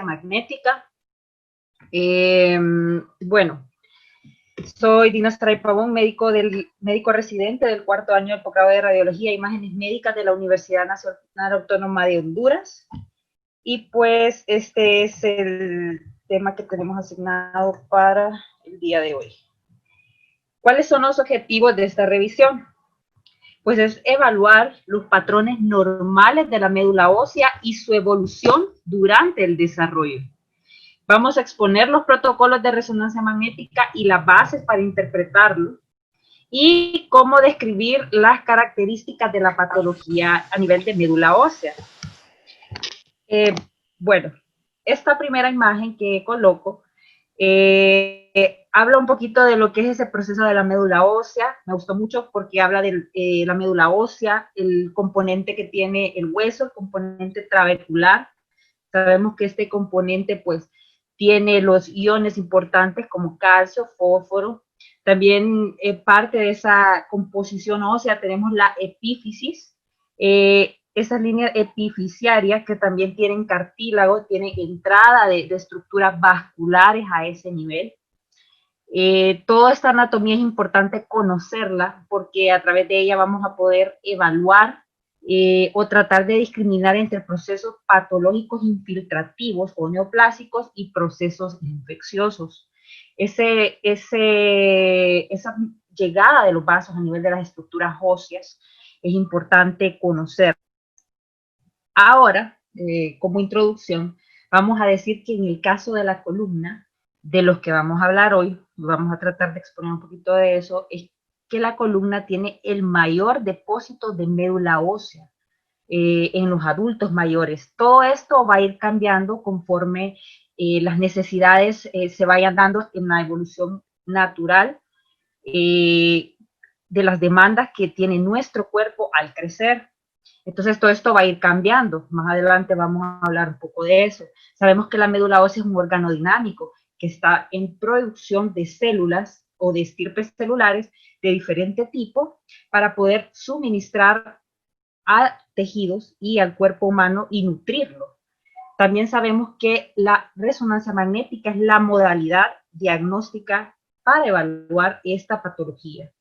magnética. Bueno, soy Dina Stray Pavón, médico residente del cuarto año del posgrado de Radiología e Imágenes Médicas de la Universidad Nacional Autónoma de Honduras. Y pues este es el tema que tenemos asignado para el día de hoy. ¿Cuáles son los objetivos de esta revisión? Pues es evaluar los patrones normales de la médula ósea y su evolución durante el desarrollo. Vamos a exponer los protocolos de resonancia magnética y las bases para interpretarlo y cómo describir las características de la patología a nivel de médula ósea. Bueno, esta primera imagen que coloco habla un poquito de lo que es ese proceso de la médula ósea. Me gustó mucho porque habla de la médula ósea, el componente que tiene el hueso, el componente trabecular. Sabemos que este componente pues tiene los iones importantes como calcio, fósforo. También parte de esa composición ósea tenemos la epífisis, esas líneas epifisiarias que también tienen cartílago, tienen entrada de estructuras vasculares a ese nivel. Toda esta anatomía es importante conocerla porque a través de ella vamos a poder evaluar o tratar de discriminar entre procesos patológicos infiltrativos o neoplásicos y procesos infecciosos. Esa llegada de los vasos a nivel de las estructuras óseas es importante conocer. Ahora, como introducción, vamos a decir que en el caso de la columna, de los que vamos a hablar hoy, vamos a tratar de exponer un poquito de eso, es que la columna tiene el mayor depósito de médula ósea en los adultos mayores. Todo esto va a ir cambiando conforme las necesidades se vayan dando en la evolución natural de las demandas que tiene nuestro cuerpo al crecer. Entonces todo esto va a ir cambiando. Más adelante vamos a hablar un poco de eso. Sabemos que la médula ósea es un órgano dinámico que está en producción de células o de estirpes celulares de diferente tipo para poder suministrar a tejidos y al cuerpo humano y nutrirlo. También sabemos que la resonancia magnética es la modalidad diagnóstica para evaluar esta patología.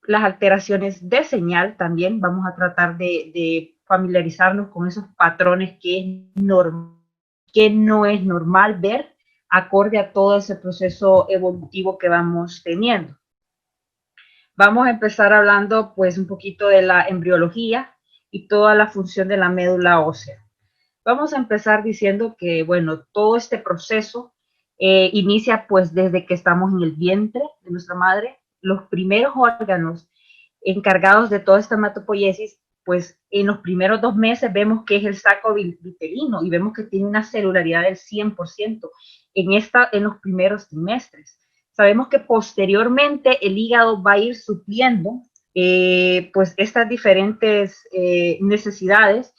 Las alteraciones de señal también vamos a tratar de familiarizarnos con esos patrones que no es normal ver acorde a todo ese proceso evolutivo que vamos teniendo. Vamos a empezar hablando pues un poquito de la embriología y toda la función de la médula ósea. Vamos a empezar diciendo que, bueno, todo este proceso inicia pues desde que estamos en el vientre de nuestra madre. Los primeros órganos encargados de toda esta hematopoiesis, pues en los primeros 2 meses vemos que es el saco vitelino y vemos que tiene una celularidad del 100% en los primeros trimestres. Sabemos que posteriormente el hígado va a ir supliendo pues estas diferentes necesidades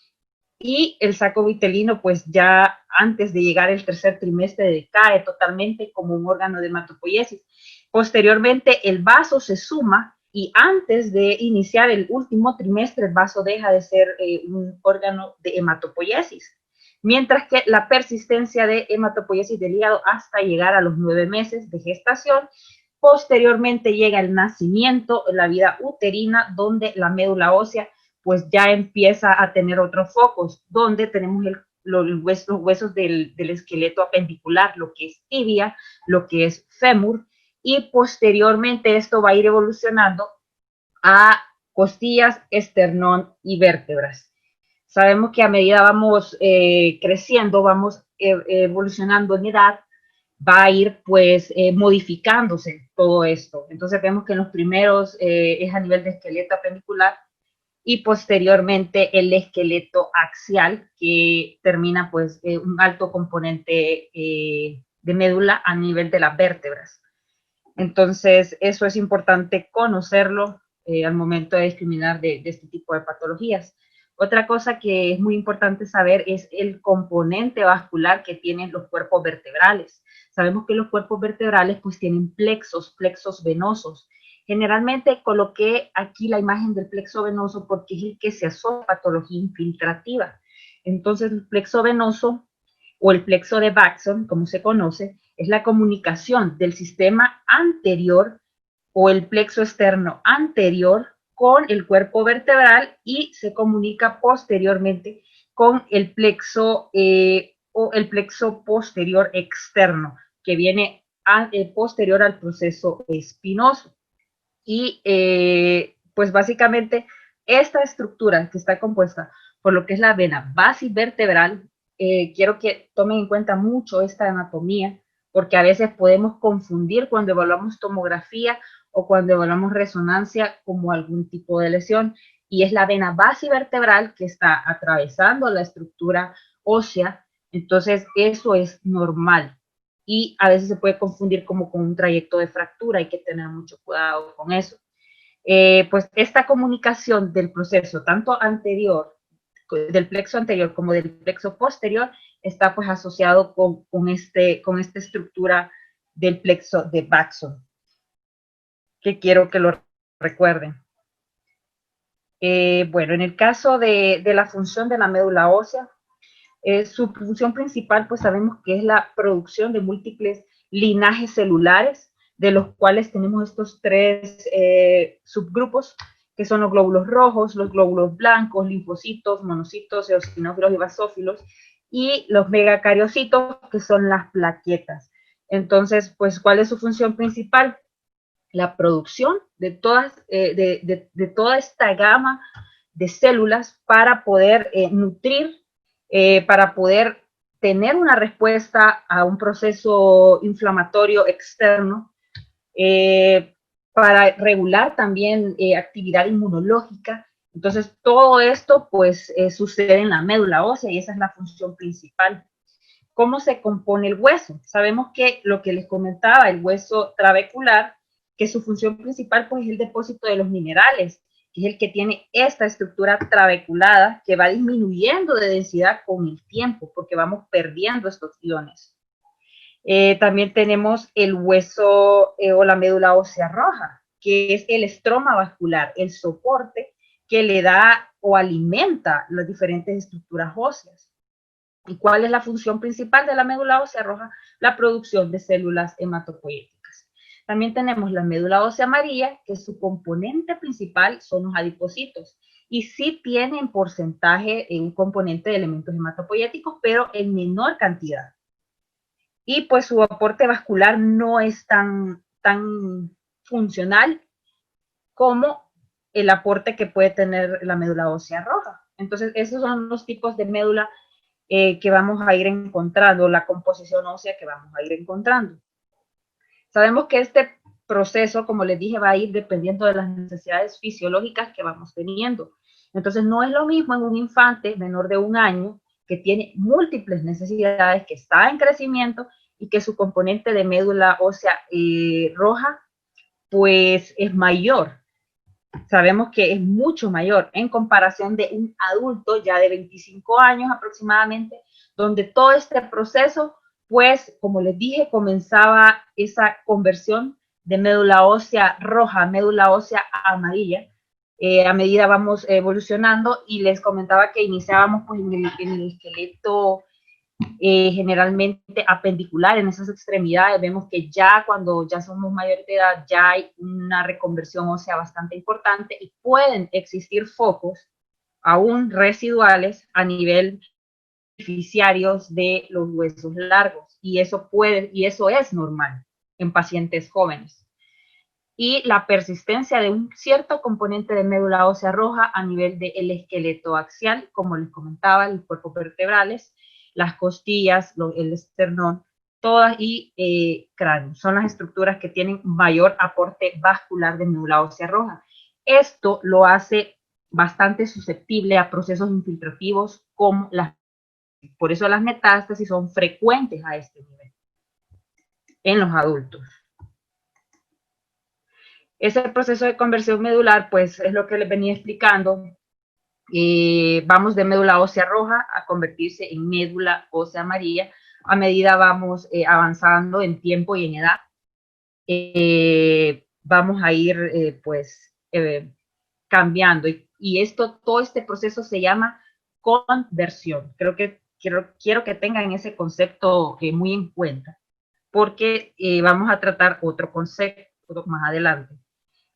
y el saco vitelino pues ya antes de llegar el tercer trimestre decae totalmente como un órgano de hematopoiesis. Posteriormente el vaso se suma y antes de iniciar el último trimestre el vaso deja de ser un órgano de hematopoiesis. Mientras que la persistencia de hematopoiesis del hígado hasta llegar a los 9 meses de gestación. Posteriormente llega el nacimiento, la vida uterina, donde la médula ósea pues ya empieza a tener otros focos, donde tenemos los huesos del esqueleto apendicular, lo que es tibia, lo que es fémur, y posteriormente esto va a ir evolucionando a costillas, esternón y vértebras. Sabemos que a medida vamos creciendo, vamos evolucionando en edad, va a ir pues modificándose todo esto. Entonces vemos que en los primeros es a nivel de esqueleto apendicular y posteriormente el esqueleto axial que termina pues un alto componente de médula a nivel de las vértebras. Entonces eso es importante conocerlo al momento de discriminar de este tipo de patologías. Otra cosa que es muy importante saber es el componente vascular que tienen los cuerpos vertebrales. Sabemos que los cuerpos vertebrales pues tienen plexos venosos. Generalmente coloqué aquí la imagen del plexo venoso porque es el que se asocia a patología infiltrativa. Entonces, el plexo venoso o el plexo de Baxter, como se conoce, es la comunicación del sistema anterior o el plexo externo anterior con el cuerpo vertebral y se comunica posteriormente con o el plexo posterior externo, que viene posterior al proceso espinoso. Y pues básicamente esta estructura que está compuesta por lo que es la vena basivertebral, quiero que tomen en cuenta mucho esta anatomía, porque a veces podemos confundir cuando evaluamos tomografía o cuando evaluamos resonancia como algún tipo de lesión, y es la vena basivertebral que está atravesando la estructura ósea, entonces eso es normal y a veces se puede confundir como con un trayecto de fractura, hay que tener mucho cuidado con eso. Pues esta comunicación del proceso, tanto anterior, del plexo anterior como del plexo posterior, está pues asociado con esta estructura del plexo de Baxter, que quiero que lo recuerden. Bueno, en el caso de la función de la médula ósea, su función principal, pues sabemos que es la producción de múltiples linajes celulares, de los cuales tenemos estos tres subgrupos, que son los glóbulos rojos, los glóbulos blancos, linfocitos, monocitos, eosinófilos y basófilos, y los megacariocitos, que son las plaquetas. Entonces, pues, ¿cuál es su función principal? La producción de toda esta gama de células para poder nutrir, para poder tener una respuesta a un proceso inflamatorio externo, para regular también actividad inmunológica. Entonces, todo esto pues sucede en la médula ósea y esa es la función principal. ¿Cómo se compone el hueso? Sabemos que lo que les comentaba, el hueso trabecular, que su función principal pues es el depósito de los minerales, que es el que tiene esta estructura trabeculada que va disminuyendo de densidad con el tiempo porque vamos perdiendo estos iones. También tenemos el hueso o la médula ósea roja, que es el estroma vascular, el soporte que le da o alimenta las diferentes estructuras óseas. ¿Y cuál es la función principal de la médula ósea roja? La producción de células hematopoyéticas. También tenemos la médula ósea amarilla, que su componente principal son los adipocitos. Y sí tiene en porcentaje un componente de elementos hematopoyéticos, pero en menor cantidad. Y pues su aporte vascular no es tan funcional como el aporte que puede tener la médula ósea roja. Entonces, esos son los tipos de médula que vamos a ir encontrando, la composición ósea que vamos a ir encontrando. Sabemos que este proceso, como les dije, va a ir dependiendo de las necesidades fisiológicas que vamos teniendo. Entonces, no es lo mismo en un infante menor de 1 año que tiene múltiples necesidades, que está en crecimiento y que su componente de médula ósea roja, pues es mayor. Sabemos que es mucho mayor en comparación de un adulto ya de 25 años aproximadamente, donde todo este proceso, pues, como les dije, comenzaba esa conversión de médula ósea roja a médula ósea amarilla. A medida vamos evolucionando y les comentaba que iniciábamos pues, en el esqueleto generalmente apendicular en esas extremidades. Vemos que ya cuando ya somos mayores de edad ya hay una reconversión ósea bastante importante y pueden existir focos aún residuales a nivel beneficiarios de los huesos largos y eso es normal en pacientes jóvenes. Y la persistencia de un cierto componente de médula ósea roja a nivel del esqueleto axial, como les comentaba, los cuerpos vertebrales, las costillas, el esternón, todas y cráneo. Son las estructuras que tienen mayor aporte vascular de médula ósea roja. Esto lo hace bastante susceptible a procesos infiltrativos como por eso las metástasis son frecuentes a este nivel en los adultos. Ese proceso de conversión medular, pues es lo que les venía explicando. Vamos de médula ósea roja a convertirse en médula ósea amarilla a medida vamos avanzando en tiempo y en edad. Vamos a ir cambiando y todo este proceso se llama conversión. Quiero que tengan ese concepto muy en cuenta, porque vamos a tratar otro concepto más adelante.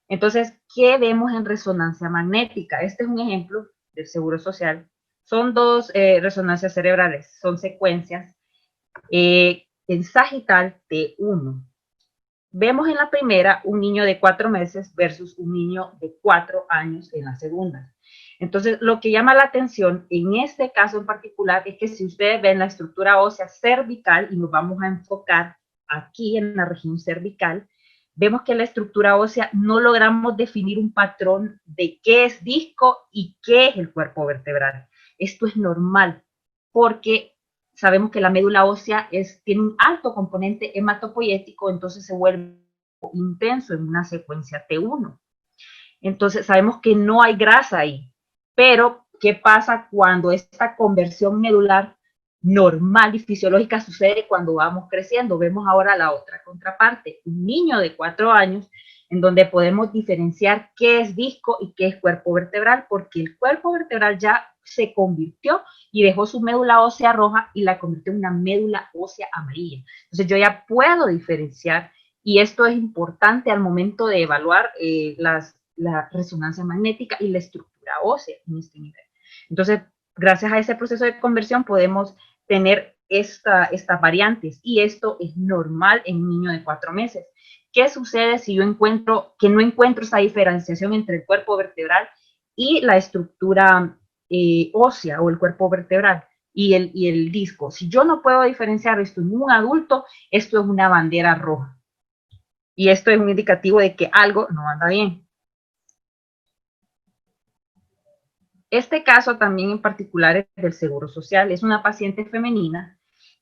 Entonces, ¿qué vemos en resonancia magnética? Este es un ejemplo del Seguro Social. Son dos resonancias cerebrales, son secuencias en sagital T1. Vemos en la primera un niño de 4 meses versus un niño de 4 años en la segunda. Entonces, lo que llama la atención en este caso en particular es que si ustedes ven la estructura ósea cervical, y nos vamos a enfocar aquí en la región cervical, vemos que la estructura ósea no logramos definir un patrón de qué es disco y qué es el cuerpo vertebral. Esto es normal porque sabemos que la médula ósea tiene un alto componente hematopoyético, entonces se vuelve intenso en una secuencia T1. Entonces sabemos que no hay grasa ahí, pero ¿qué pasa cuando esta conversión medular normal y fisiológica sucede cuando vamos creciendo? Vemos ahora la otra contraparte, un niño de 4 años en donde podemos diferenciar qué es disco y qué es cuerpo vertebral, porque el cuerpo vertebral ya se convirtió y dejó su médula ósea roja y la convirtió en una médula ósea amarilla. Entonces yo ya puedo diferenciar, y esto es importante al momento de evaluar la resonancia magnética y la estructura ósea en este nivel. Entonces, gracias a ese proceso de conversión podemos tener estas variantes, y esto es normal en un niño de 4 meses. ¿Qué sucede si yo no encuentro esa diferenciación entre el cuerpo vertebral y la estructura ósea o el cuerpo vertebral y el disco? Si yo no puedo diferenciar esto en un adulto, esto es una bandera roja. Y esto es un indicativo de que algo no anda bien. Este caso también en particular es del Seguro Social. Es una paciente femenina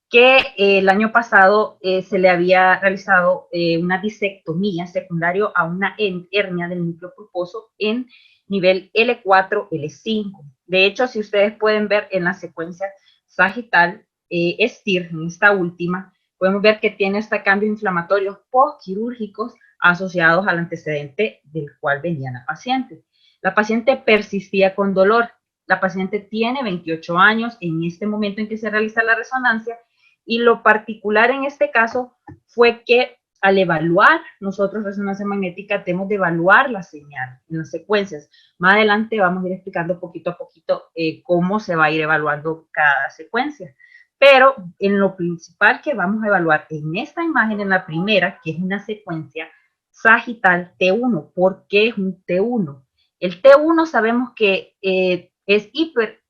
que el año pasado se le había realizado una disectomía secundario a una hernia del núcleo pulposo en nivel L4, L5. De hecho, si ustedes pueden ver en la secuencia sagital, STIR, en esta última, podemos ver que tiene este cambio inflamatorio postquirúrgicos asociados al antecedente del cual venía la paciente. La paciente persistía con dolor. La paciente tiene 28 años en este momento en que se realiza la resonancia, y lo particular en este caso fue que al evaluar nosotros resonancia magnética tenemos de evaluar la señal en las secuencias. Más adelante vamos a ir explicando poquito a poquito cómo se va a ir evaluando cada secuencia. Pero en lo principal que vamos a evaluar en esta imagen, en la primera, que es una secuencia sagital T1. ¿Por qué es un T1? El T1 sabemos que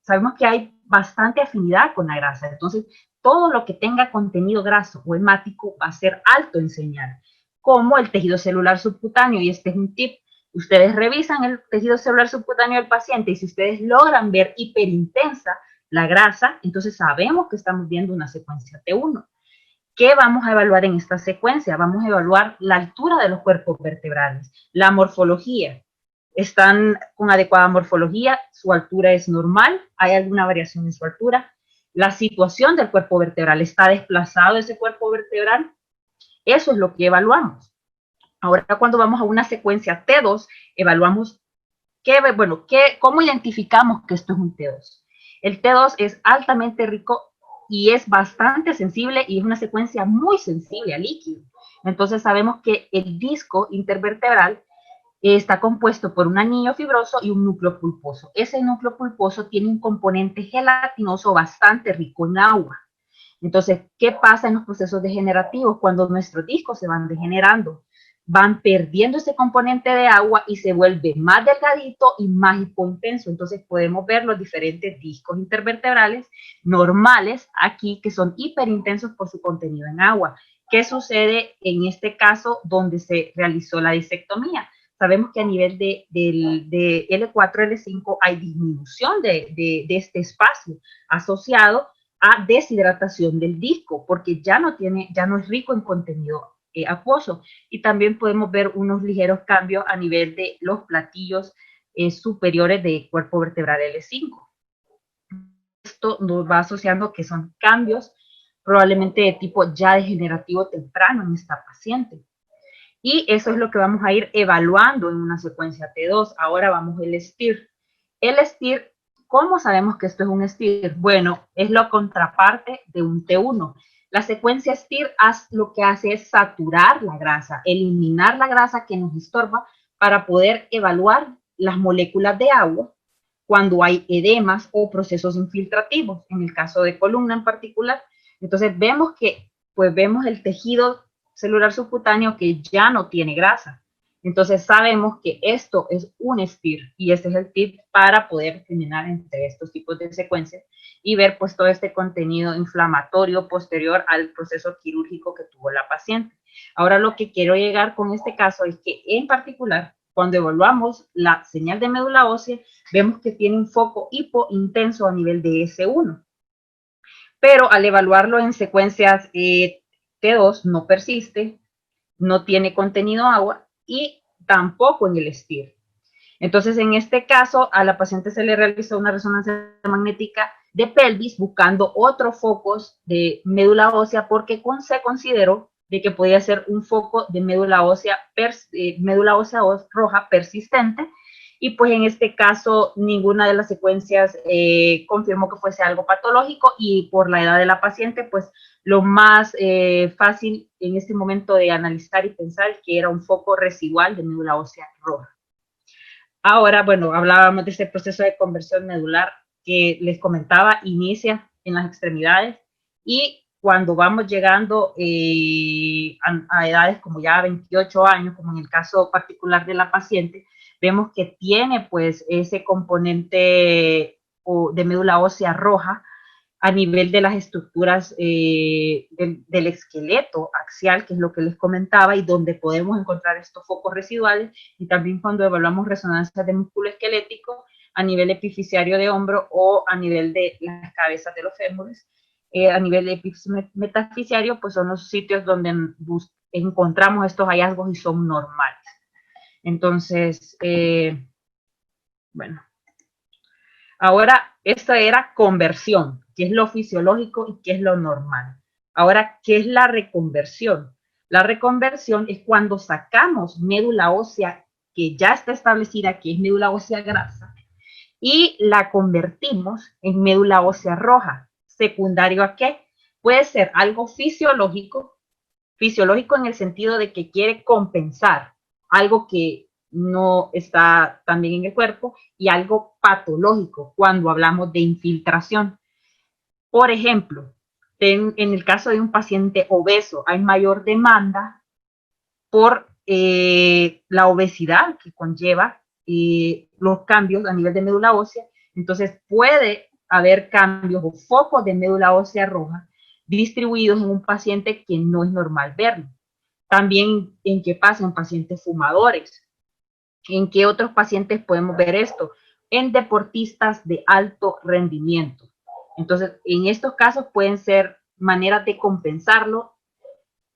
sabemos que hay bastante afinidad con la grasa, entonces todo lo que tenga contenido graso o hemático va a ser alto en señal, como el tejido celular subcutáneo. Y este es un tip: ustedes revisan el tejido celular subcutáneo del paciente y si ustedes logran ver hiperintensa la grasa, entonces sabemos que estamos viendo una secuencia T1. ¿Qué vamos a evaluar en esta secuencia? Vamos a evaluar la altura de los cuerpos vertebrales, la morfología. ¿Están con adecuada morfología? ¿Su altura es normal? ¿Hay alguna variación en su altura? La situación del cuerpo vertebral, ¿está desplazado ese cuerpo vertebral? Eso es lo que evaluamos. Ahora, cuando vamos a una secuencia T2, evaluamos cómo identificamos que esto es un T2. El T2 es altamente rico y es bastante sensible, y es una secuencia muy sensible al líquido. Entonces sabemos que el disco intervertebral está compuesto por un anillo fibroso y un núcleo pulposo. Ese núcleo pulposo tiene un componente gelatinoso bastante rico en agua. Entonces, ¿qué pasa en los procesos degenerativos? Cuando nuestros discos se van degenerando, van perdiendo ese componente de agua y se vuelve más delgadito y más hipointenso. Entonces podemos ver los diferentes discos intervertebrales normales aquí, que son hiperintensos por su contenido en agua. ¿Qué sucede en este caso donde se realizó la disectomía? Sabemos que a nivel de L4, L5 hay disminución de este espacio asociado a deshidratación del disco, porque ya no es rico en contenido acuoso. Y también podemos ver unos ligeros cambios a nivel de los platillos superiores de cuerpo vertebral L5. Esto nos va asociando que son cambios probablemente de tipo ya degenerativo temprano en esta paciente. Y eso es lo que vamos a ir evaluando en una secuencia T2. Ahora vamos al STIR. El STIR ¿cómo sabemos que esto es un STIR? Bueno, es la contraparte de un T1. La secuencia STIR lo que hace es saturar la grasa, eliminar la grasa que nos estorba para poder evaluar las moléculas de agua cuando hay edemas o procesos infiltrativos, en el caso de columna en particular. Entonces vemos que, pues vemos el tejido celular subcutáneo que ya no tiene grasa. Entonces sabemos que esto es un STIR y este es el tip para poder discriminar entre estos tipos de secuencias y ver pues todo este contenido inflamatorio posterior al proceso quirúrgico que tuvo la paciente. Ahora lo que quiero llegar con este caso es que en particular cuando evaluamos la señal de médula ósea vemos que tiene un foco hipointenso a nivel de S1, pero al evaluarlo en secuencias T2 no persiste, no tiene contenido agua y tampoco en el STIR. Entonces, en este caso, a la paciente se le realizó una resonancia magnética de pelvis buscando otros focos de médula ósea porque se consideró de que podía ser un foco de médula ósea roja persistente y pues en este caso ninguna de las secuencias confirmó que fuese algo patológico y por la edad de la paciente pues lo más fácil en este momento de analizar y pensar es que era un foco residual de médula ósea roja. Ahora, bueno, hablábamos de este proceso de conversión medular que les comentaba, inicia en las extremidades y cuando vamos llegando a edades como ya 28 años, como en el caso particular de la paciente, vemos que tiene pues ese componente de médula ósea roja a nivel de las estructuras del esqueleto axial, que es lo que les comentaba, y donde podemos encontrar estos focos residuales, y también cuando evaluamos resonancias de músculo esquelético a nivel epifisiario de hombro o a nivel de las cabezas de los fémures. A nivel de epífisis metafisiario, pues son los sitios donde encontramos estos hallazgos y son normales. Entonces, bueno, ahora, esto era conversión, qué es lo fisiológico y qué es lo normal. Ahora, ¿qué es la reconversión? La reconversión es cuando sacamos médula ósea que ya está establecida, que es médula ósea grasa, y la convertimos en médula ósea roja. ¿Secundario a qué? Puede ser algo fisiológico en el sentido de que quiere compensar algo que no está también en el cuerpo y algo patológico cuando hablamos de infiltración. Por ejemplo, en el caso de un paciente obeso hay mayor demanda por la obesidad que conlleva los cambios a nivel de médula ósea. Entonces puede haber cambios o focos de médula ósea roja distribuidos en un paciente que no es normal verlo. También en qué pasa en pacientes fumadores. ¿En qué otros pacientes podemos ver esto? En deportistas de alto rendimiento. Entonces, en estos casos pueden ser maneras de compensarlo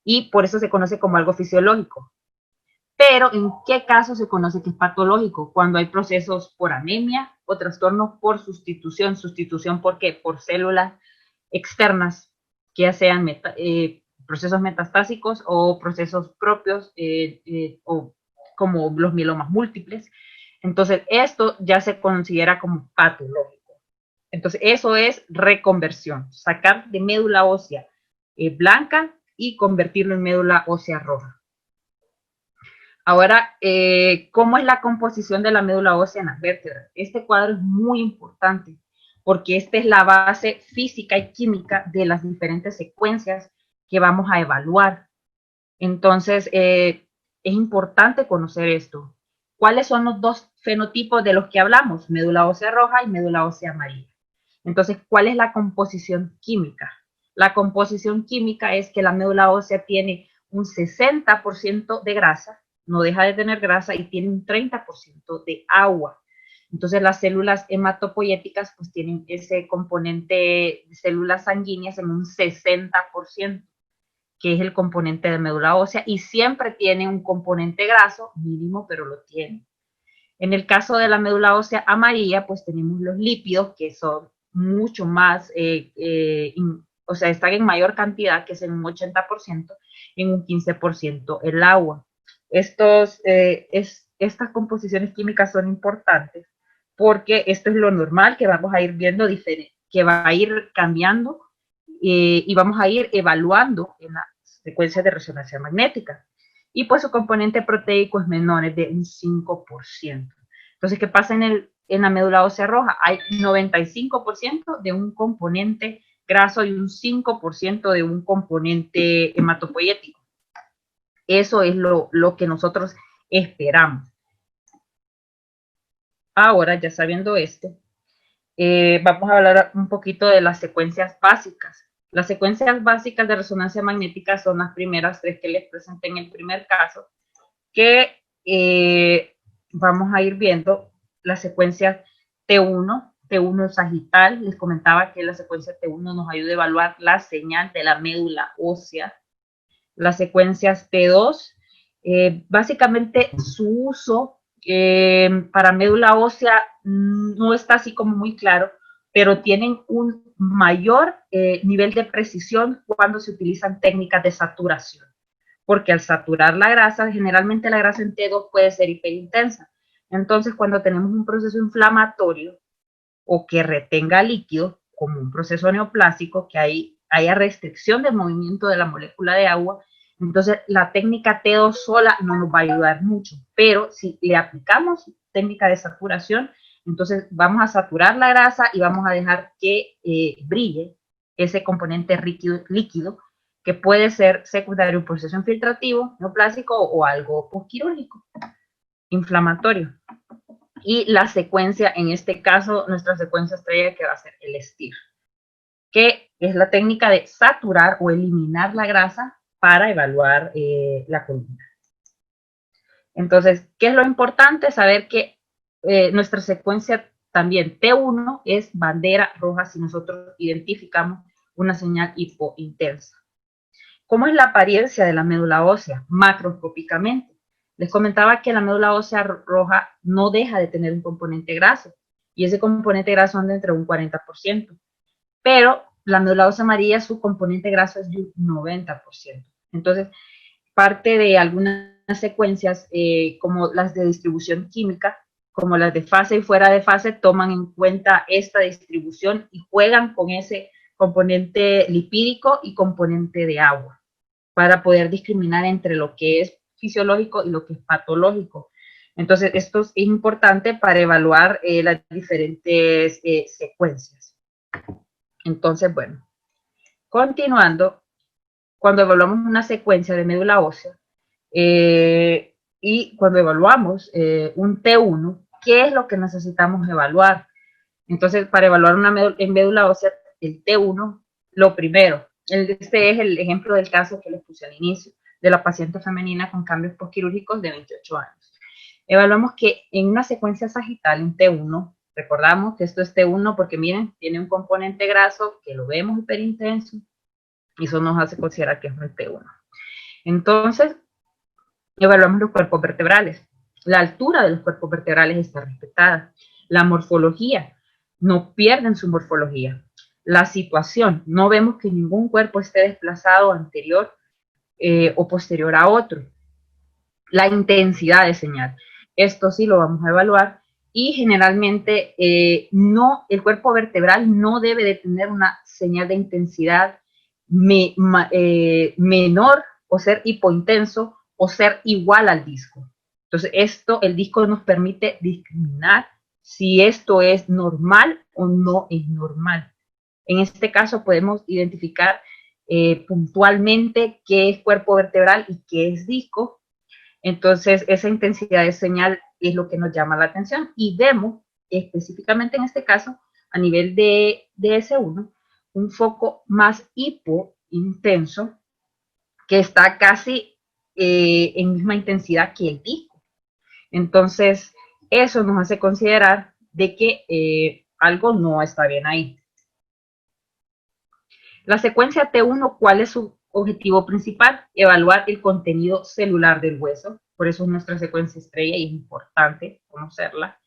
y por eso se conoce como algo fisiológico. Pero ¿en qué caso se conoce que es patológico? Cuando hay procesos por anemia o trastornos por sustitución. ¿Sustitución por qué? Por células externas, que ya sean procesos metastásicos o procesos propios o como los mielomas múltiples. Entonces, esto ya se considera como patológico. Entonces, eso es reconversión, sacar de médula ósea blanca y convertirlo en médula ósea roja. Ahora, ¿cómo es la composición de la médula ósea en las vértebras? Este cuadro es muy importante porque esta es la base física y química de las diferentes secuencias que vamos a evaluar. Entonces, es importante conocer esto. ¿Cuáles son los dos fenotipos de los que hablamos? Médula ósea roja y médula ósea amarilla. Entonces, ¿cuál es la composición química? La composición química es que la médula ósea tiene un 60% de grasa, no deja de tener grasa y tiene un 30% de agua. Entonces las células hematopoyéticas pues tienen ese componente de células sanguíneas en un 60%, que es el componente de médula ósea, y siempre tiene un componente graso mínimo, pero lo tiene. En el caso de la médula ósea amarilla, pues tenemos los lípidos que son mucho más, o sea, están en mayor cantidad, que es en un 80%, en un 15% el agua. Estas composiciones químicas son importantes porque esto es lo normal que vamos a ir viendo diferente, que va a ir cambiando y vamos a ir evaluando en las secuencias de resonancia magnética. Y pues su componente proteico es menor, es de un 5%. Entonces, ¿qué pasa en la médula ósea roja? Hay 95% de un componente graso y un 5% de un componente hematopoyético. Eso es lo que nosotros esperamos. Ahora, ya sabiendo esto, vamos a hablar un poquito de las secuencias básicas. Las secuencias básicas de resonancia magnética son las primeras tres que les presenté en el primer caso, que vamos a ir viendo las secuencias T1, T1 sagital. Les comentaba que la secuencia T1 nos ayuda a evaluar la señal de la médula ósea. Las secuencias T2, básicamente su uso para médula ósea no está así como muy claro, pero tienen un mayor nivel de precisión cuando se utilizan técnicas de saturación, porque al saturar la grasa, generalmente la grasa en T2 puede ser hiperintensa. Entonces, cuando tenemos un proceso inflamatorio o que retenga líquido, como un proceso neoplásico, que haya restricción del movimiento de la molécula de agua, entonces la técnica T2 sola no nos va a ayudar mucho, pero si le aplicamos técnica de saturación, entonces vamos a saturar la grasa y vamos a dejar que brille ese componente líquido que puede ser secundario a un proceso infiltrativo, neoplásico o algo postquirúrgico, inflamatorio. Y la secuencia, en este caso, nuestra secuencia estrella que va a ser el STIR, que es la técnica de saturar o eliminar la grasa para evaluar la columna. Entonces, ¿qué es lo importante? Saber que nuestra secuencia también T1 es bandera roja si nosotros identificamos una señal hipointensa. ¿Cómo es la apariencia de la médula ósea? Macroscópicamente. Les comentaba que la médula ósea roja no deja de tener un componente graso, y ese componente graso anda entre un 40%, pero la médula ósea amarilla, su componente graso es de un 90%. Entonces, parte de algunas secuencias, como las de distribución química, como las de fase y fuera de fase, toman en cuenta esta distribución y juegan con ese componente lipídico y componente de agua, para poder discriminar entre lo que es fisiológico y lo que es patológico. Entonces, esto es importante para evaluar las diferentes secuencias. Entonces, bueno, continuando, cuando evaluamos una secuencia de médula ósea y cuando evaluamos un T1, ¿qué es lo que necesitamos evaluar? Entonces, para evaluar una médula ósea, el T1, lo primero, este es el ejemplo del caso que les puse al inicio, de la paciente femenina con cambios postquirúrgicos de 28 años. Evaluamos que en una secuencia sagital, en T1, recordamos que esto es T1 porque miren, tiene un componente graso que lo vemos hiperintenso, y eso nos hace considerar que es un T1. Entonces, evaluamos los cuerpos vertebrales. La altura de los cuerpos vertebrales está respetada. La morfología, no pierden su morfología. La situación, no vemos que ningún cuerpo esté desplazado anterior o posterior a otro. La intensidad de señal, esto sí lo vamos a evaluar, y generalmente el cuerpo vertebral no debe de tener una señal de intensidad menor o ser hipointenso o ser igual al disco. Entonces, el disco nos permite discriminar si esto es normal o no es normal. En este caso podemos identificar puntualmente qué es cuerpo vertebral y qué es disco. Entonces, esa intensidad de señal es lo que nos llama la atención, y vemos específicamente en este caso, a nivel de S1, un foco más hipointenso que está casi en misma intensidad que el disco. Entonces, eso nos hace considerar de que algo no está bien ahí. La secuencia T1, ¿cuál es su objetivo principal? Evaluar el contenido celular del hueso. Por eso es nuestra secuencia estrella y es importante conocerla.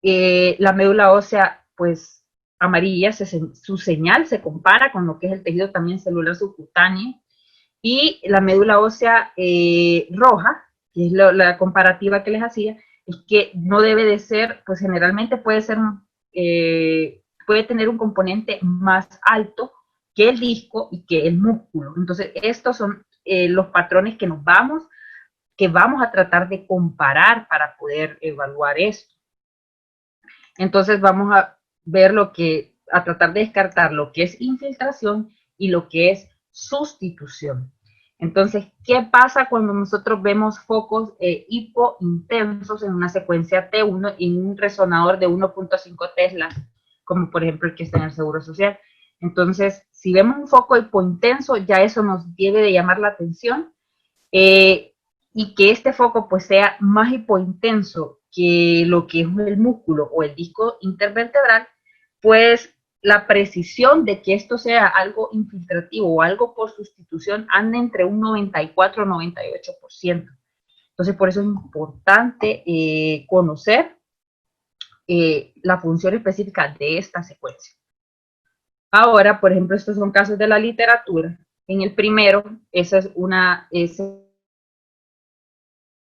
La médula ósea, pues, amarilla, su señal se compara con lo que es el tejido también celular subcutáneo. Y la médula ósea roja, que es la comparativa que les hacía, es que no debe de ser, pues generalmente puede tener un componente más alto que el disco y que el músculo. Entonces, estos son los patrones que vamos a tratar de comparar para poder evaluar esto. Entonces, vamos a ver a tratar de descartar lo que es infiltración y lo que es sustitución. Entonces, ¿qué pasa cuando nosotros vemos focos hipointensos en una secuencia T1 en un resonador de 1.5 Tesla, como por ejemplo el que está en el Seguro Social? Entonces, si vemos un foco hipointenso, ya eso nos debe de llamar la atención, y que este foco pues sea más hipointenso que lo que es el músculo o el disco intervertebral, pues la precisión de que esto sea algo infiltrativo o algo por sustitución anda entre un 94 y 98%. Entonces, por eso es importante conocer la función específica de esta secuencia. Ahora, por ejemplo, estos son casos de la literatura. En el primero, esa es una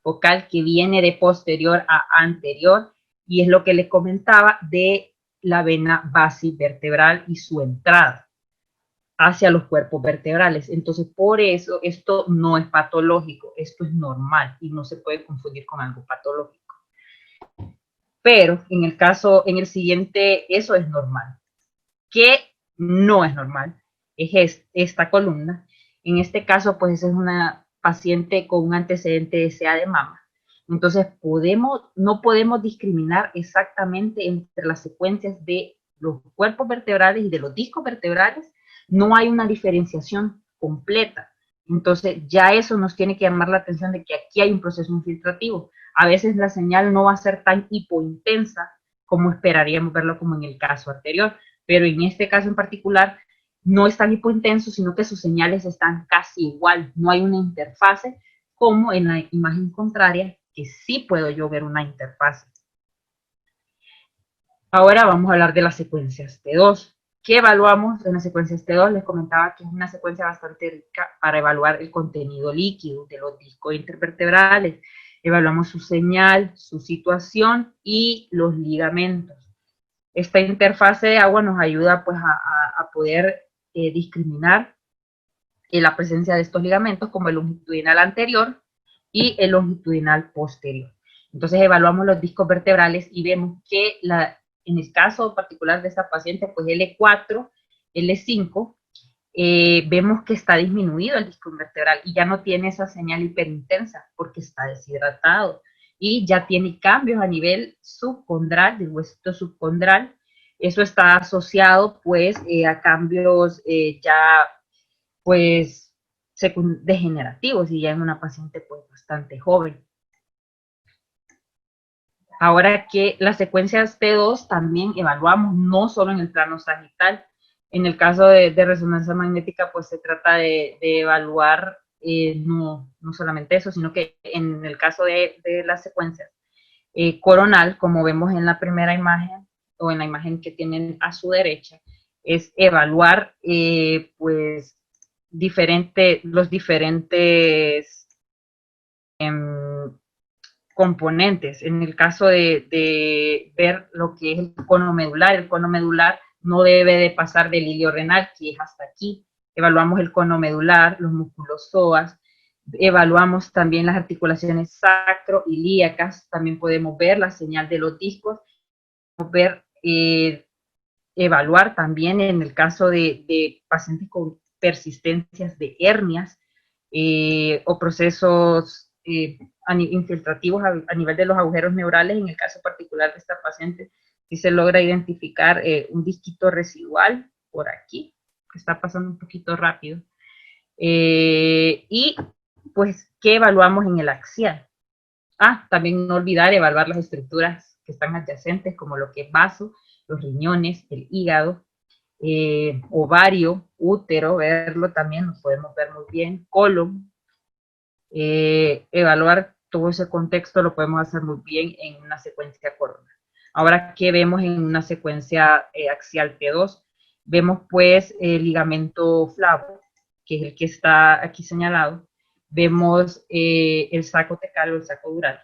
focal que viene de posterior a anterior, y es lo que les comentaba de la vena basivertebral y su entrada hacia los cuerpos vertebrales. Entonces, por eso esto no es patológico, esto es normal y no se puede confundir con algo patológico. Pero en el siguiente, eso es normal. ¿Qué no es normal? Es esta columna. En este caso, pues es una paciente con un antecedente de SEA de mama. Entonces, no podemos discriminar exactamente entre las secuencias de los cuerpos vertebrales y de los discos vertebrales. No hay una diferenciación completa. Entonces, ya eso nos tiene que llamar la atención de que aquí hay un proceso infiltrativo. A veces la señal no va a ser tan hipointensa como esperaríamos verlo como en el caso anterior, pero en este caso en particular no es tan hipointenso, sino que sus señales están casi igual, no hay una interfase como en la imagen contraria, que sí puedo yo ver una interfase. Ahora vamos a hablar de las secuencias T2. ¿Qué evaluamos en las secuencias T2? Les comentaba que es una secuencia bastante rica para evaluar el contenido líquido de los discos intervertebrales. Evaluamos su señal, su situación y los ligamentos. Esta interfase de agua nos ayuda pues a poder discriminar la presencia de estos ligamentos como el longitudinal anterior y el longitudinal posterior. Entonces evaluamos los discos vertebrales y vemos que en el caso particular de esta paciente, pues L4, L5, vemos que está disminuido el disco vertebral y ya no tiene esa señal hiperintensa porque está deshidratado y ya tiene cambios a nivel subcondral, del huesito subcondral. Eso está asociado pues a cambios ya pues degenerativos y ya en una paciente pues bastante joven. Ahora que las secuencias T2 también evaluamos no solo en el plano sagital. En el caso de resonancia magnética, pues se trata de evaluar no solamente eso, sino que en el caso de las secuencias coronal, como vemos en la primera imagen o en la imagen que tienen a su derecha, es evaluar pues los diferentes componentes. En el caso de ver lo que es el cono medular no debe de pasar del ilio renal, que es hasta aquí. Evaluamos el cono medular, los músculos psoas, evaluamos también las articulaciones sacroilíacas, también podemos ver la señal de los discos, podemos ver, evaluar también en el caso de pacientes con persistencias de hernias o procesos infiltrativos a nivel de los agujeros neurales. En el caso particular de esta paciente, si se logra identificar un disquito residual por aquí, que está pasando un poquito rápido. Y pues, ¿qué evaluamos en el axial? También no olvidar evaluar las estructuras que están adyacentes, como lo que es vaso, los riñones, el hígado, ovario, útero, verlo también, lo podemos ver muy bien, colon. Evaluar todo ese contexto lo podemos hacer muy bien en una secuencia corona. Ahora, ¿qué vemos en una secuencia axial T2? Vemos pues el ligamento flavo, que es el que está aquí señalado. Vemos el saco tecal o el saco dural.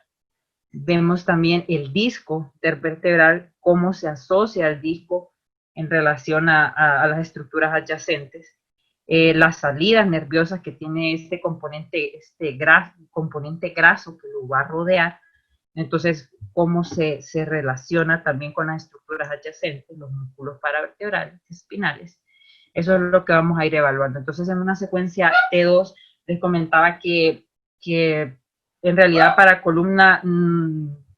Vemos también el disco intervertebral, cómo se asocia el disco en relación a las estructuras adyacentes. Las salidas nerviosas que tiene componente graso que lo va a rodear. Entonces, cómo se relaciona también con las estructuras adyacentes, los músculos paravertebrales, espinales. Eso es lo que vamos a ir evaluando. Entonces, en una secuencia T2, les comentaba que en realidad para columna,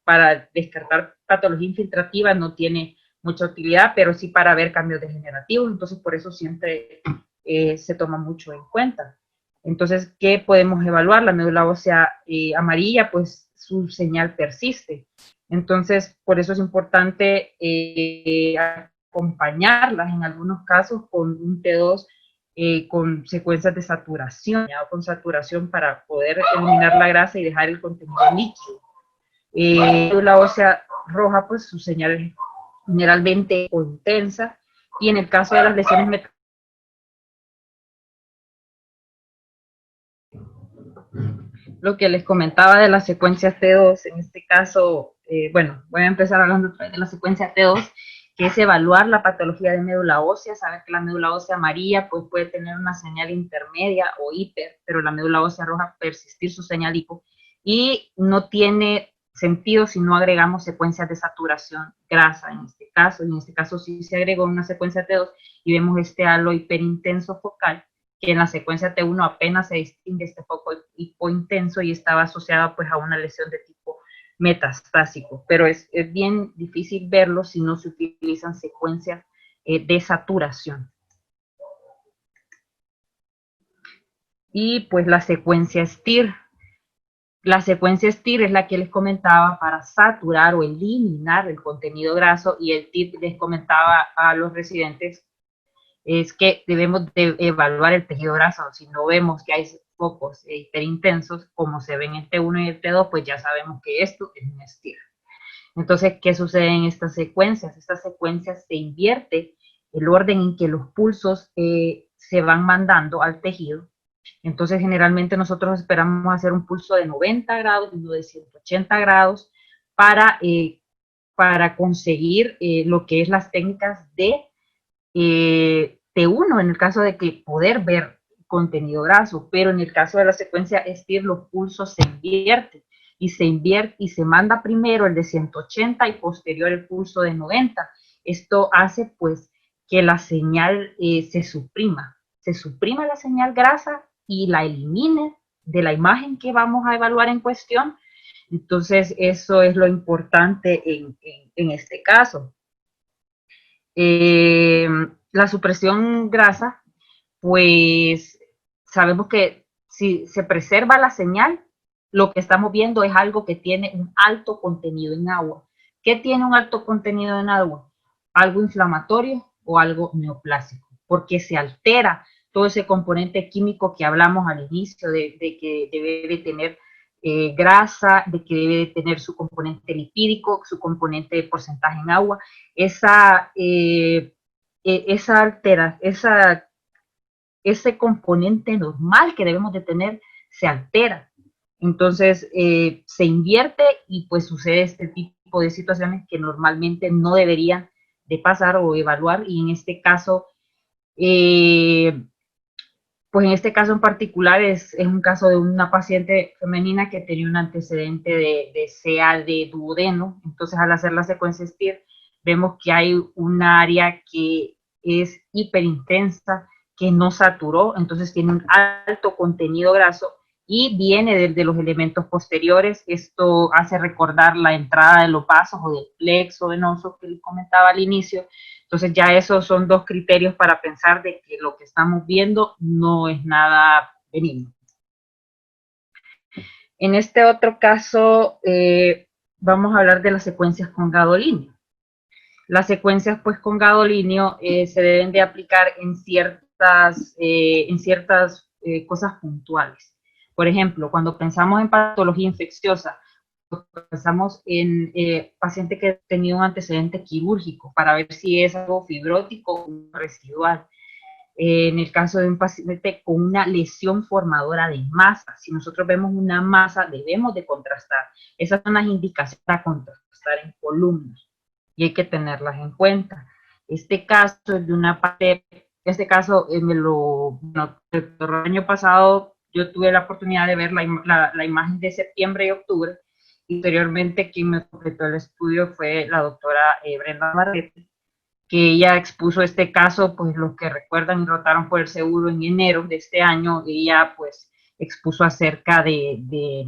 para descartar patología infiltrativa no tiene mucha utilidad, pero sí para ver cambios degenerativos. Entonces, por eso siempre se toma mucho en cuenta. Entonces, ¿qué podemos evaluar? La médula ósea amarilla, pues su señal persiste. Entonces, por eso es importante acompañarlas en algunos casos con un T2 con secuencias de saturación, con saturación para poder eliminar la grasa y dejar el contenido líquido. La médula ósea roja, pues su señal es generalmente o intensa, y en el caso de las lesiones metabólicas, lo que les comentaba de la secuencia T2, en este caso, bueno, voy a empezar hablando de la secuencia T2, que es evaluar la patología de médula ósea. Saber que la médula ósea amarilla pues, puede tener una señal intermedia o hiper, pero la médula ósea roja persistir su señal hipo, y no tiene sentido si no agregamos secuencias de saturación grasa en este caso. En este caso sí se agregó una secuencia T2 y vemos este halo hiperintenso focal, que en la secuencia T1 apenas se distingue este foco hipointenso y estaba asociado pues a una lesión de tipo metastásico, pero es bien difícil verlo si no se utilizan secuencias de saturación. Y pues la secuencia STIR. La secuencia STIR es la que les comentaba para saturar o eliminar el contenido graso, y el tip les comentaba a los residentes es que debemos de evaluar el tejido graso. Si no vemos que hay focos hiperintensos, como se ven en el T1 y el T2, pues ya sabemos que esto es un STIR. Entonces, ¿qué sucede en estas secuencias? Estas secuencias se invierte el orden en que los pulsos se van mandando al tejido. Entonces, generalmente nosotros esperamos hacer un pulso de 90 grados y uno de 180 grados para, para conseguir lo que es las técnicas de T1 en el caso de que poder ver contenido graso, pero en el caso de la secuencia STIR los pulsos se invierten y se manda primero el de 180 y posterior el pulso de 90. Esto hace pues que la señal se suprima la señal grasa y la elimine de la imagen que vamos a evaluar en cuestión. Entonces eso es lo importante en este caso. La supresión grasa, pues sabemos que si se preserva la señal, lo que estamos viendo es algo que tiene un alto contenido en agua. ¿Qué tiene un alto contenido en agua? Algo inflamatorio o algo neoplásico, porque se altera todo ese componente químico que hablamos al inicio de que debe de tener grasa, de que debe de tener su componente lipídico, su componente de porcentaje en agua. Ese componente normal que debemos de tener se altera. Entonces se invierte y pues sucede este tipo de situaciones que normalmente no deberían de pasar o evaluar, y en este caso pues en este caso en particular es un caso de una paciente femenina que tenía un antecedente de CA de duodeno. Entonces, al hacer la secuencia STIR, vemos que hay un área que es hiperintensa, que no saturó, entonces tiene un alto contenido graso y viene de los elementos posteriores. Esto hace recordar la entrada de los vasos o del plexo venoso que les comentaba al inicio. Entonces ya esos son dos criterios para pensar de que lo que estamos viendo no es nada benigno. En este otro caso, vamos a hablar de las secuencias con gadolinio. Las secuencias pues con gadolinio se deben de aplicar en ciertas cosas puntuales. Por ejemplo, cuando pensamos en patología infecciosa, pensamos en paciente que ha tenido un antecedente quirúrgico para ver si es algo fibrótico o residual. En el caso de un paciente con una lesión formadora de masa, si nosotros vemos una masa, debemos de contrastar. Esas son las indicaciones para contrastar en columnas y hay que tenerlas en cuenta. Este caso es de una parte, este caso bueno, el año pasado yo tuve la oportunidad de ver la imagen de septiembre y octubre. Interiormente, quien me completó el estudio fue la doctora Brenda Marrete, que ella expuso este caso, pues los que recuerdan y rotaron por el seguro en enero de este año, ella pues expuso acerca de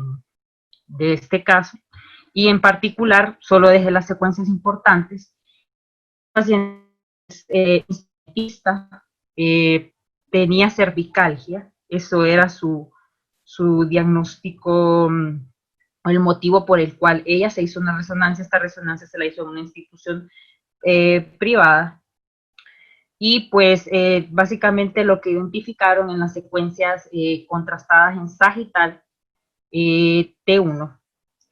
este caso y en particular solo dejé las secuencias importantes. Paciente eh, tenía cervicalgia, eso era su diagnóstico, el motivo por el cual ella se hizo una resonancia. Esta resonancia se la hizo en una institución privada. Y pues básicamente lo que identificaron en las secuencias contrastadas en sagital T1,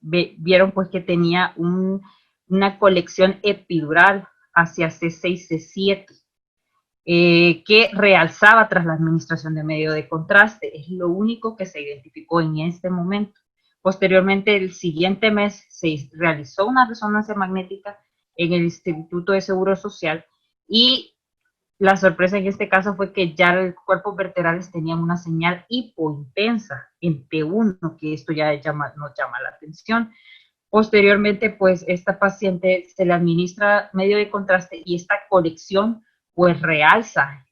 vieron pues que tenía una colección epidural hacia C6, C7, que realzaba tras la administración de medio de contraste. Es lo único que se identificó en este momento. Posteriormente, el siguiente mes, se realizó una resonancia magnética en el Instituto de Seguro Social y la sorpresa en este caso fue que ya los cuerpos vertebrales tenían una señal hipointensa en T1, que esto ya nos llama la atención. Posteriormente, pues esta paciente se le administra medio de contraste y esta colección pues realza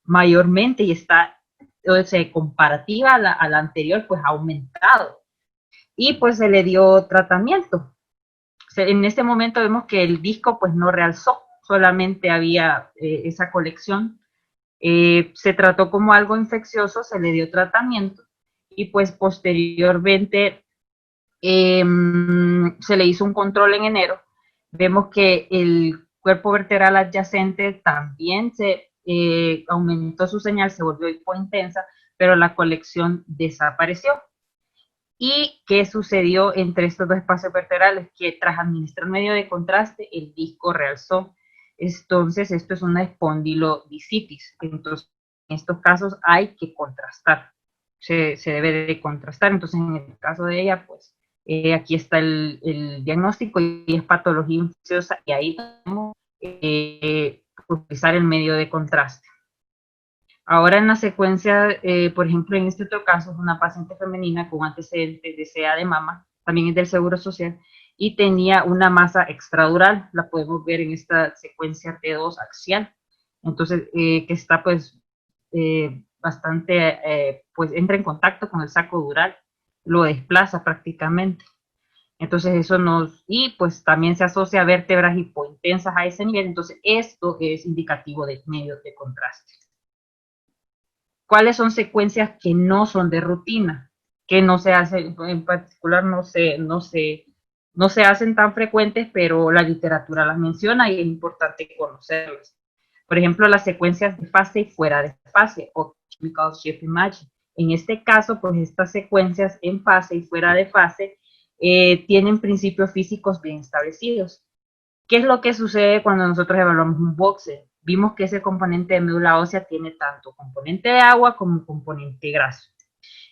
mayormente y está, o sea, comparativa a la anterior, pues ha aumentado. Y pues se le dio tratamiento. En este momento vemos que el disco pues no realzó, solamente había esa colección. Se trató como algo infeccioso, se le dio tratamiento y pues posteriormente se le hizo un control en enero. Vemos que el cuerpo vertebral adyacente también se aumentó su señal, se volvió hipointensa, pero la colección desapareció. ¿Y qué sucedió entre estos dos espacios vertebrales? Que tras administrar medio de contraste, el disco realzó. Entonces, esto es una espondilodicitis. Entonces, en estos casos hay que contrastar. Se debe de contrastar. Entonces, en el caso de ella, pues, aquí está el diagnóstico y es patología infecciosa y ahí podemos utilizar el medio de contraste. Ahora en la secuencia, por ejemplo, en este otro caso, es una paciente femenina con antecedentes de CA de mama, también es del Seguro Social, y tenía una masa extradural, la podemos ver en esta secuencia T2 axial, entonces que está pues bastante, pues entra en contacto con el saco dural, lo desplaza prácticamente. Entonces eso y pues también se asocia a vértebras hipointensas a ese nivel, entonces esto es indicativo de medios de contraste. ¿Cuáles son secuencias que no son de rutina? Que no se hacen, en particular no se hacen tan frecuentes, pero la literatura las menciona y es importante conocerlas. Por ejemplo, las secuencias de fase y fuera de fase, o chemical shift imaging. En este caso, pues estas secuencias en fase y fuera de fase tienen principios físicos bien establecidos. ¿Qué es lo que sucede cuando nosotros evaluamos un voxel? Vimos que ese componente de médula ósea tiene tanto componente de agua como componente graso.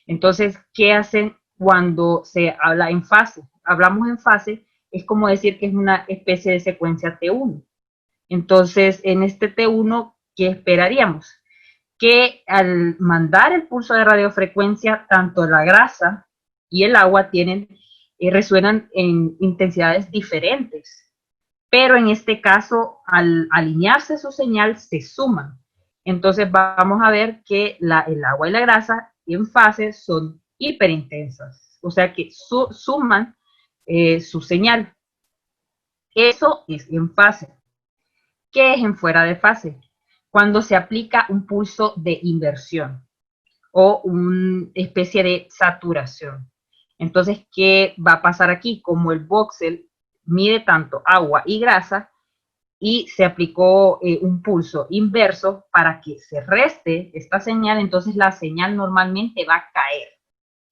Entonces, ¿qué hacen cuando se habla en fase? Hablamos en fase, es como decir que es una especie de secuencia T1. Entonces, en este T1, ¿qué esperaríamos? Que al mandar el pulso de radiofrecuencia, tanto la grasa y el agua resuenan en intensidades diferentes, pero en este caso, al alinearse su señal, se suman. Entonces vamos a ver que el agua y la grasa en fase son hiperintensas, o sea que suman su señal. Eso es en fase. ¿Qué es en fuera de fase? Cuando se aplica un pulso de inversión o una especie de saturación. Entonces, ¿qué va a pasar aquí? Como el voxel mide tanto agua y grasa, y se aplicó un pulso inverso para que se reste esta señal, entonces la señal normalmente va a caer,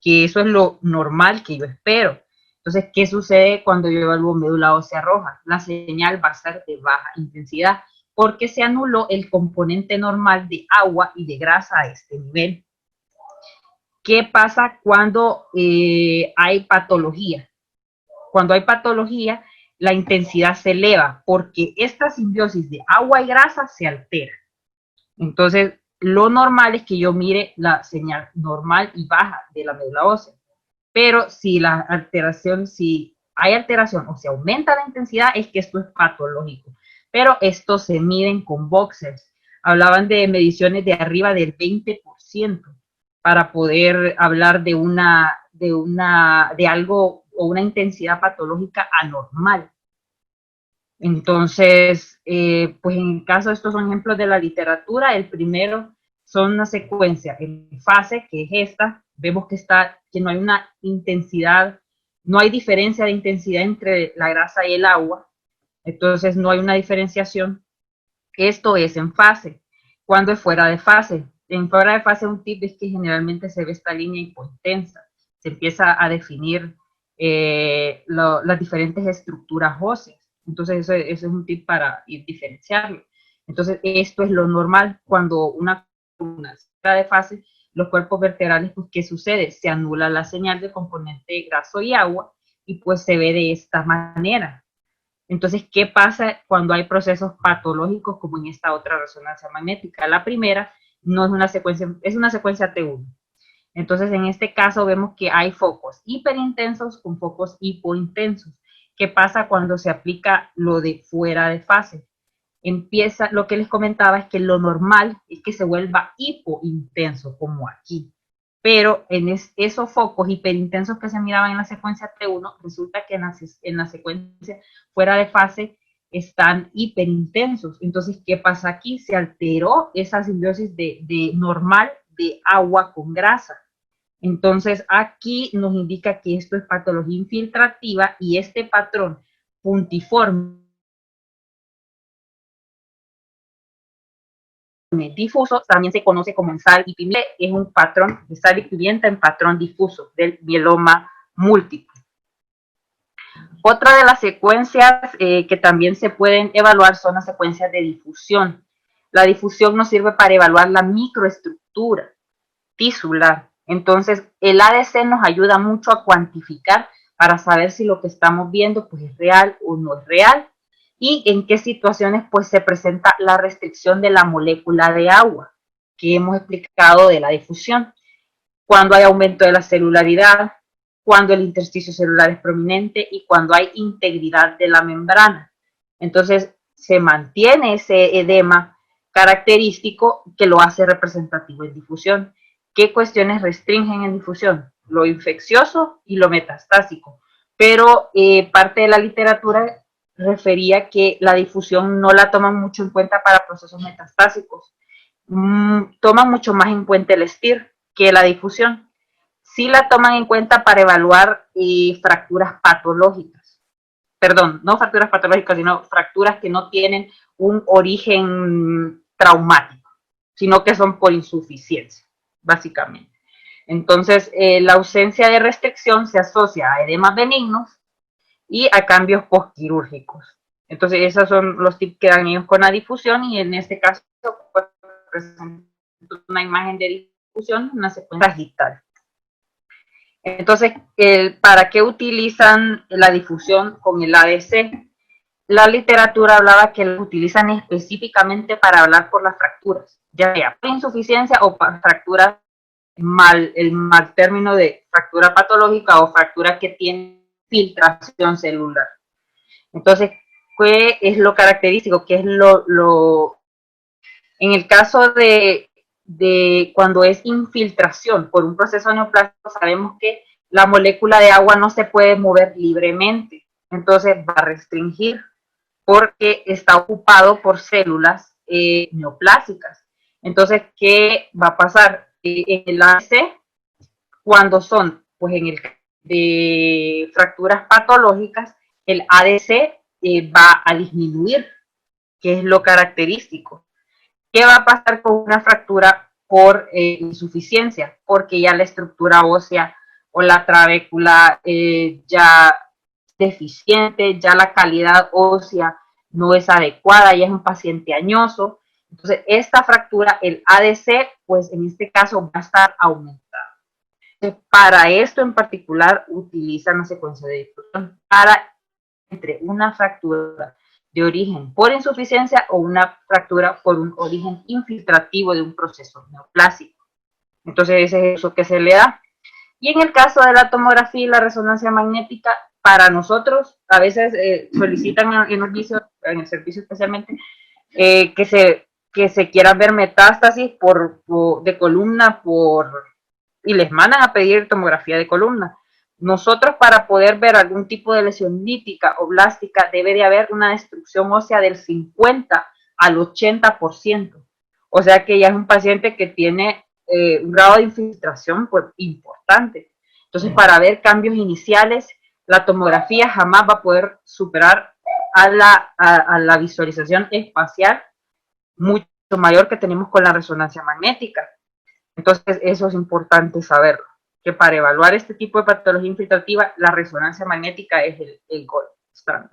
que eso es lo normal que yo espero. Entonces, ¿qué sucede cuando yo evalúo médula ósea roja? La señal va a ser de baja intensidad. porque se anuló el componente normal de agua y de grasa a este nivel. ¿Qué pasa cuando hay patología? Cuando hay patología, la intensidad se eleva porque esta simbiosis de agua y grasa se altera. Entonces, lo normal es que yo mire la señal normal y baja de la médula ósea. Pero si si hay alteración o se aumenta la intensidad, es que esto es patológico. Pero esto se miden con boxers. Hablaban de mediciones de arriba del 20% para poder hablar de algo o una intensidad patológica anormal. Entonces, pues en caso de estos son ejemplos de la literatura. El primero son una secuencia en fase, que es esta. Vemos que no hay una intensidad, no hay diferencia de intensidad entre la grasa y el agua. Entonces no hay una diferenciación. Esto es en fase. Cuando es fuera de fase. En fuera de fase un tip es que generalmente se ve esta línea hipointensa. Se empieza a definir las diferentes estructuras óseas. Entonces eso es un tip para ir diferenciarlo. Entonces esto es lo normal cuando una fuera de fase, los cuerpos vertebrales, pues ¿qué sucede? Se anula la señal del componente graso y agua y pues se ve de esta manera. Entonces, ¿qué pasa cuando hay procesos patológicos como en esta otra resonancia magnética? La primera no es una secuencia, es una secuencia T1. Entonces, en este caso vemos que hay focos hiperintensos con focos hipointensos. ¿Qué pasa cuando se aplica lo de fuera de fase? Empieza, lo que les comentaba es que lo normal es que se vuelva hipointenso, como aquí. Pero en esos focos hiperintensos que se miraban en la secuencia T1, resulta que en la secuencia fuera de fase están hiperintensos. Entonces, ¿qué pasa aquí? Se alteró esa simbiosis de normal de agua con grasa. Entonces, aquí nos indica que esto es patología infiltrativa y este patrón puntiforme difuso también se conoce como en sal y pimienta, es un patrón de sal y pimienta en patrón difuso del mieloma múltiple. Otra de las secuencias que también se pueden evaluar son las secuencias de difusión. La difusión nos sirve para evaluar la microestructura tisular. Entonces, el ADC nos ayuda mucho a cuantificar para saber si lo que estamos viendo pues, es real o no es real y en qué situaciones pues, se presenta la restricción de la molécula de agua que hemos explicado de la difusión. Cuando hay aumento de la celularidad, cuando el intersticio celular es prominente y cuando hay integridad de la membrana. Entonces, se mantiene ese edema característico que lo hace representativo en difusión. ¿Qué cuestiones restringen en difusión? Lo infeccioso y lo metastásico. Pero parte de la literatura refería que la difusión no la toman mucho en cuenta para procesos metastásicos. Toman mucho más en cuenta el STIR que la difusión. Sí la toman en cuenta para evaluar fracturas patológicas. Perdón, no fracturas patológicas, sino fracturas que no tienen un origen traumático, sino que son por insuficiencia, básicamente. Entonces, la ausencia de restricción se asocia a edemas benignos y a cambios postquirúrgicos. Entonces, esos son los tips que dan ellos con la difusión y en este caso, pues, presento una imagen de difusión, una secuencia digital. Entonces, ¿para qué utilizan la difusión con el ADC? La literatura hablaba que lo utilizan específicamente para hablar por las fracturas, ya sea por insuficiencia o para fracturas el mal término de fractura patológica o fractura que tiene filtración celular. Entonces, ¿qué es lo característico? ¿Qué es en el caso de cuando es infiltración por un proceso neoplásico, sabemos que la molécula de agua no se puede mover libremente, entonces va a restringir porque está ocupado por células neoplásicas. Entonces, ¿qué va a pasar? En el ADC, cuando son, pues en el de fracturas patológicas, el ADC va a disminuir, que es lo característico. ¿Qué va a pasar con una fractura por insuficiencia? Porque ya la estructura ósea o la trabécula ya deficiente, ya la calidad ósea no es adecuada, ya es un paciente añoso. Entonces, esta fractura, el ADC, pues en este caso va a estar aumentada. Para esto en particular utilizan la secuencia de difusión para entre una fractura de origen por insuficiencia o una fractura por un origen infiltrativo de un proceso neoplásico. Entonces ese es eso que se le da. Y en el caso de la tomografía y la resonancia magnética, para nosotros a veces solicitan en el servicio especialmente, que se quieran ver metástasis de columna y les mandan a pedir tomografía de columna. Nosotros, para poder ver algún tipo de lesión lítica o blástica, debe de haber una destrucción ósea del 50 al 80%. O sea que ya es un paciente que tiene un grado de infiltración pues, importante. Entonces, para ver cambios iniciales, la tomografía jamás va a poder superar a la visualización espacial mucho mayor que tenemos con la resonancia magnética. Entonces, eso es importante saberlo, que para evaluar este tipo de patología infiltrativa, la resonancia magnética es el gold standard.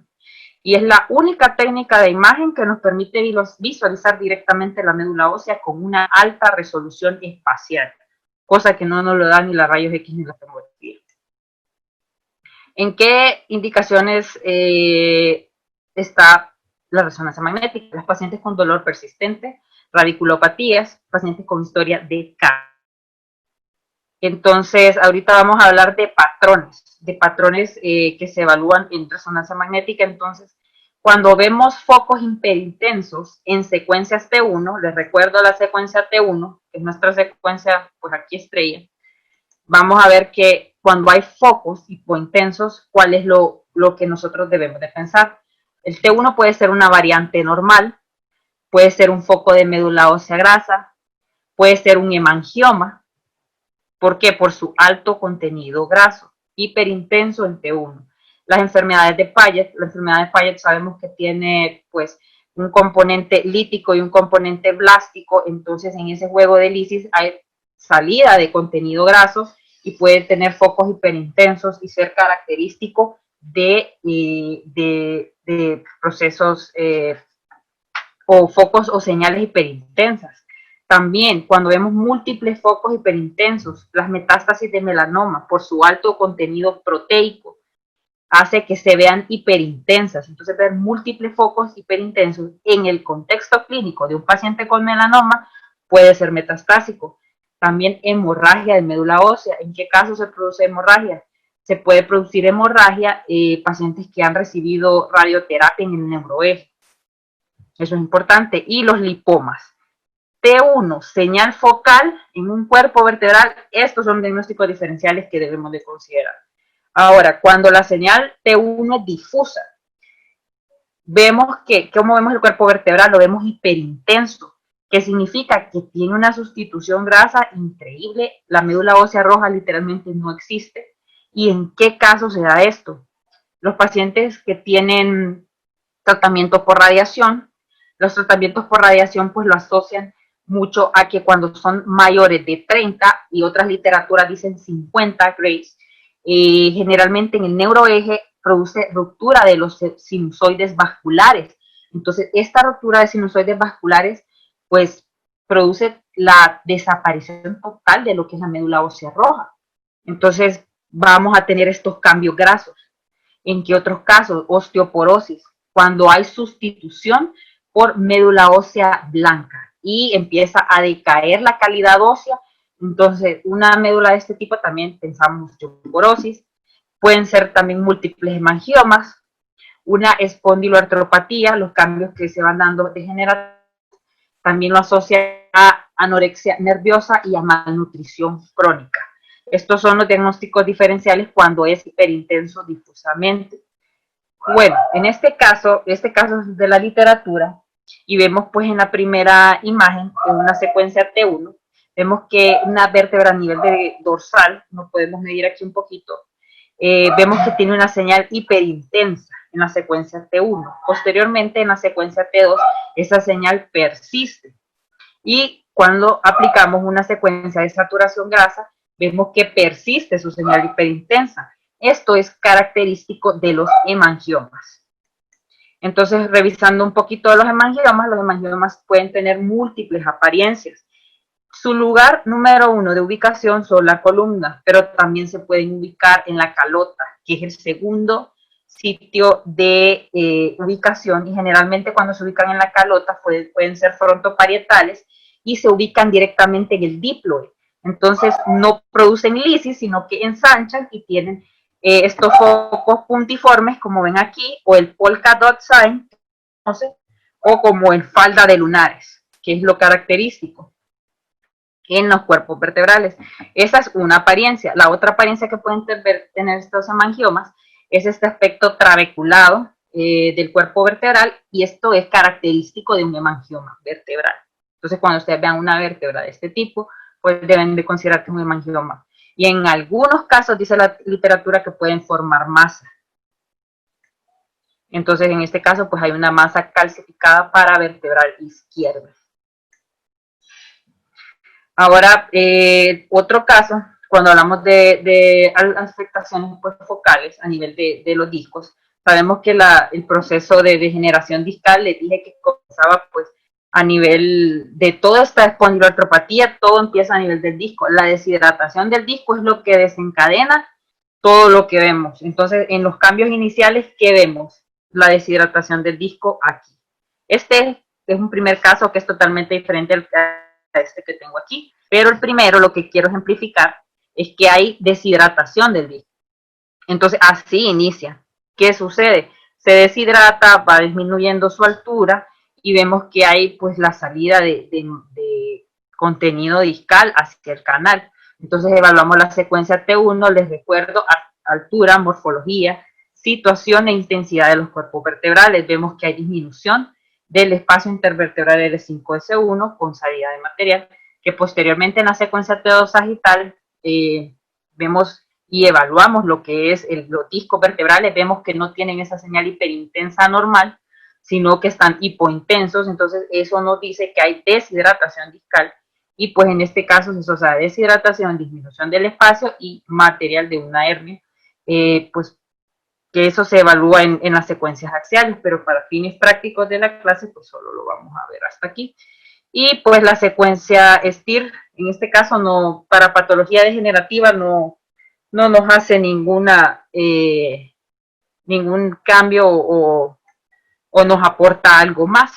Y es la única técnica de imagen que nos permite visualizar directamente la médula ósea con una alta resolución espacial, cosa que no nos lo dan ni la rayos X ni la tomografía. ¿En qué indicaciones está la resonancia magnética? Los pacientes con dolor persistente, radiculopatías, pacientes con historia de cáncer. Entonces, ahorita vamos a hablar de patrones que se evalúan en resonancia magnética. Entonces, cuando vemos focos hiperintensos en secuencias T1, les recuerdo la secuencia T1, que es nuestra secuencia, pues aquí estrella, vamos a ver que cuando hay focos hipointensos, ¿cuál es lo que nosotros debemos de pensar? El T1 puede ser una variante normal, puede ser un foco de médula ósea grasa, puede ser un hemangioma. ¿Por qué? Por su alto contenido graso, hiperintenso en T1. Las enfermedades de Payet, la enfermedad de Payet sabemos que tiene pues un componente lítico y un componente blástico, entonces en ese juego de lisis hay salida de contenido graso y puede tener focos hiperintensos y ser característico de procesos o focos o señales hiperintensas. También, cuando vemos múltiples focos hiperintensos, las metástasis de melanoma, por su alto contenido proteico, hace que se vean hiperintensas. Entonces, ver múltiples focos hiperintensos en el contexto clínico de un paciente con melanoma puede ser metastásico. También hemorragia de médula ósea. ¿En qué caso se produce hemorragia? Se puede producir hemorragia en pacientes que han recibido radioterapia en el neuroeje. Eso es importante. Y los lipomas. T1, señal focal en un cuerpo vertebral, estos son diagnósticos diferenciales que debemos de considerar. Ahora, cuando la señal T1 es difusa, vemos que, ¿cómo vemos el cuerpo vertebral? Lo vemos hiperintenso, que significa que tiene una sustitución grasa increíble, la médula ósea roja literalmente no existe. ¿Y en qué caso se da esto? Los pacientes que tienen tratamiento por radiación, los tratamientos por radiación pues lo asocian mucho a que cuando son mayores de 30 y otras literaturas dicen 50 grays, generalmente en el neuroeje produce ruptura de los sinusoides vasculares. Entonces, esta ruptura de sinusoides vasculares pues produce la desaparición total de lo que es la médula ósea roja. Entonces, vamos a tener estos cambios grasos. ¿En qué otros casos? Osteoporosis, cuando hay sustitución por médula ósea blanca y empieza a decaer la calidad ósea. Entonces, una médula de este tipo también pensamos osteoporosis. Pueden ser también múltiples hemangiomas, una espondiloartropatía, los cambios que se van dando degenerativos, también lo asocia a anorexia nerviosa y a malnutrición crónica. Estos son los diagnósticos diferenciales cuando es hiperintenso difusamente. Bueno, en este caso es de la literatura y vemos pues en la primera imagen, en una secuencia T1, vemos que una vértebra a nivel de dorsal, no podemos medir aquí un poquito, vemos que tiene una señal hiperintensa en la secuencia T1. Posteriormente en la secuencia T2 esa señal persiste y cuando aplicamos una secuencia de saturación grasa vemos que persiste su señal hiperintensa. Esto es característico de los hemangiomas. Entonces, revisando un poquito de los hemangiomas pueden tener múltiples apariencias. Su lugar número uno de ubicación son la columna, pero también se pueden ubicar en la calota, que es el segundo sitio de ubicación, y generalmente cuando se ubican en la calota pueden ser frontoparietales y se ubican directamente en el diploide. Entonces no producen lisis, sino que ensanchan y tienen estos focos puntiformes, como ven aquí, o el polka dot sign, no sé, o como el falda de lunares, que es lo característico en los cuerpos vertebrales. Esa es una apariencia. La otra apariencia que pueden tener estos hemangiomas es este aspecto trabeculado del cuerpo vertebral, y esto es característico de un hemangioma vertebral. Entonces, cuando ustedes vean una vértebra de este tipo, pues deben de considerar que es un hemangioma. Y en algunos casos dice la literatura que pueden formar masa. Entonces, en este caso, pues hay una masa calcificada paravertebral izquierda. Ahora, otro caso, cuando hablamos de afectaciones pues, focales a nivel de los discos, sabemos que el proceso de degeneración discal, les dije que comenzaba pues a nivel de toda esta espondiloartropatía, todo empieza a nivel del disco. La deshidratación del disco es lo que desencadena todo lo que vemos. Entonces, en los cambios iniciales, ¿qué vemos? La deshidratación del disco aquí. Este es un primer caso que es totalmente diferente al a este que tengo aquí, pero el primero, lo que quiero ejemplificar, es que hay deshidratación del disco. Entonces, así inicia. ¿Qué sucede? Se deshidrata, va disminuyendo su altura y vemos que hay pues la salida de contenido discal hacia el canal. Entonces evaluamos la secuencia T1, les recuerdo, altura, morfología, situación e intensidad de los cuerpos vertebrales. Vemos que hay disminución del espacio intervertebral L5S1 con salida de material, que posteriormente en la secuencia T2 sagital vemos y evaluamos lo que es los discos vertebrales, vemos que no tienen esa señal hiperintensa normal, sino que están hipointensos. Entonces eso nos dice que hay deshidratación discal, y pues en este caso es eso, o sea, deshidratación, disminución del espacio y material de una hernia, pues que eso se evalúa en las secuencias axiales, pero para fines prácticos de la clase pues solo lo vamos a ver hasta aquí. Y pues la secuencia STIR, en este caso no, para patología degenerativa no nos hace ningún cambio o nos aporta algo más.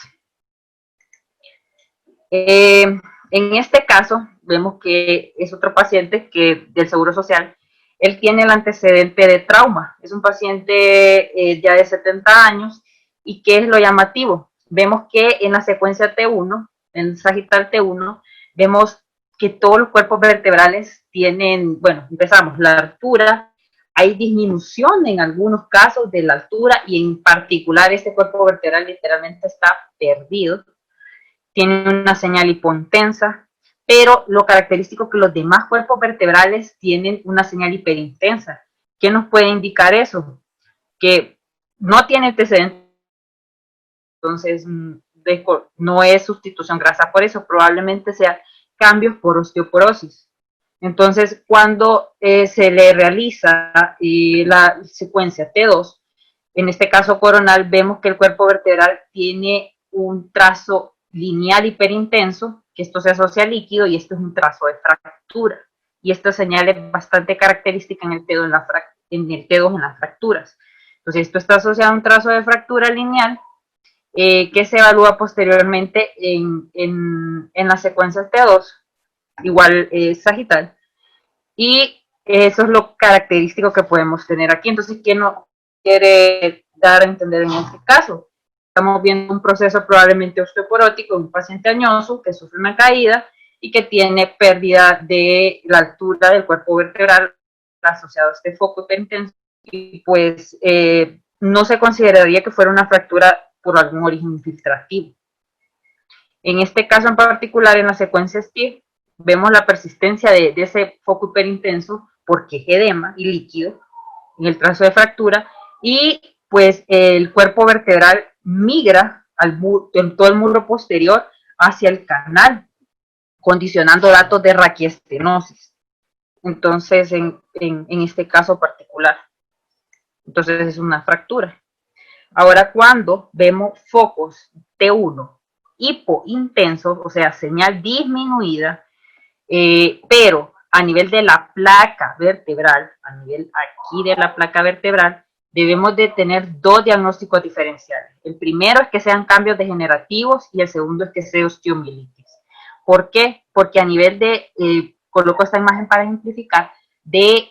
En este caso, vemos que es otro paciente que del Seguro Social, él tiene el antecedente de trauma, es un paciente ya de 70 años, y ¿qué es lo llamativo? Vemos que en la secuencia T1, en sagital T1, vemos que todos los cuerpos vertebrales tienen, bueno, empezamos, la altura, hay disminución en algunos casos de la altura, y en particular este cuerpo vertebral literalmente está perdido, tiene una señal hipointensa, pero lo característico es que los demás cuerpos vertebrales tienen una señal hiperintensa. ¿Qué nos puede indicar eso? Que no tiene antecedentes, entonces no es sustitución grasa por eso, probablemente sea cambios por osteoporosis. Entonces, cuando se le realiza la secuencia T2, en este caso coronal, vemos que el cuerpo vertebral tiene un trazo lineal hiperintenso, que esto se asocia al líquido, y esto es un trazo de fractura. Y esta señal es bastante característica en el T2 en las fracturas. Entonces, esto está asociado a un trazo de fractura lineal que se evalúa posteriormente en la secuencia T2, igual sagital, y eso es lo característico que podemos tener aquí. Entonces, ¿qué nos quiere dar a entender en este caso? Estamos viendo un proceso probablemente osteoporótico, un paciente añoso que sufre una caída y que tiene pérdida de la altura del cuerpo vertebral asociado a este foco hiperintenso, y pues no se consideraría que fuera una fractura por algún origen infiltrativo. En este caso en particular, en la secuencia STIR, vemos la persistencia de ese foco hiperintenso porque es edema y líquido en el trazo de fractura, y pues el cuerpo vertebral migra en todo el muro posterior hacia el canal, condicionando datos de raquiestenosis. Entonces, en este caso particular, entonces es una fractura. Ahora, cuando vemos focos T1 hipointensos, o sea, señal disminuida, pero a nivel de la placa vertebral, a nivel aquí de la placa vertebral, debemos de tener dos diagnósticos diferenciales. El primero es que sean cambios degenerativos y el segundo es que sea osteomielitis. ¿Por qué? Porque a nivel de, coloco esta imagen para ejemplificar, de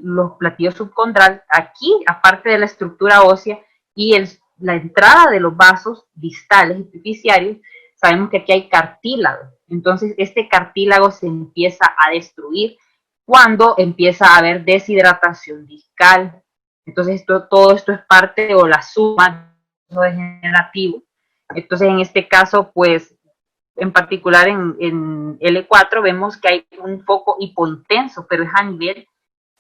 los platillos subcondral, aquí, aparte de la estructura ósea y la entrada de los vasos distales epifisiarios, sabemos que aquí hay cartílago. Entonces, este cartílago se empieza a destruir cuando empieza a haber deshidratación discal. Entonces, todo esto es parte o la suma degenerativo. Entonces, en este caso, pues, en particular en L4 vemos que hay un foco hipointenso, pero es a nivel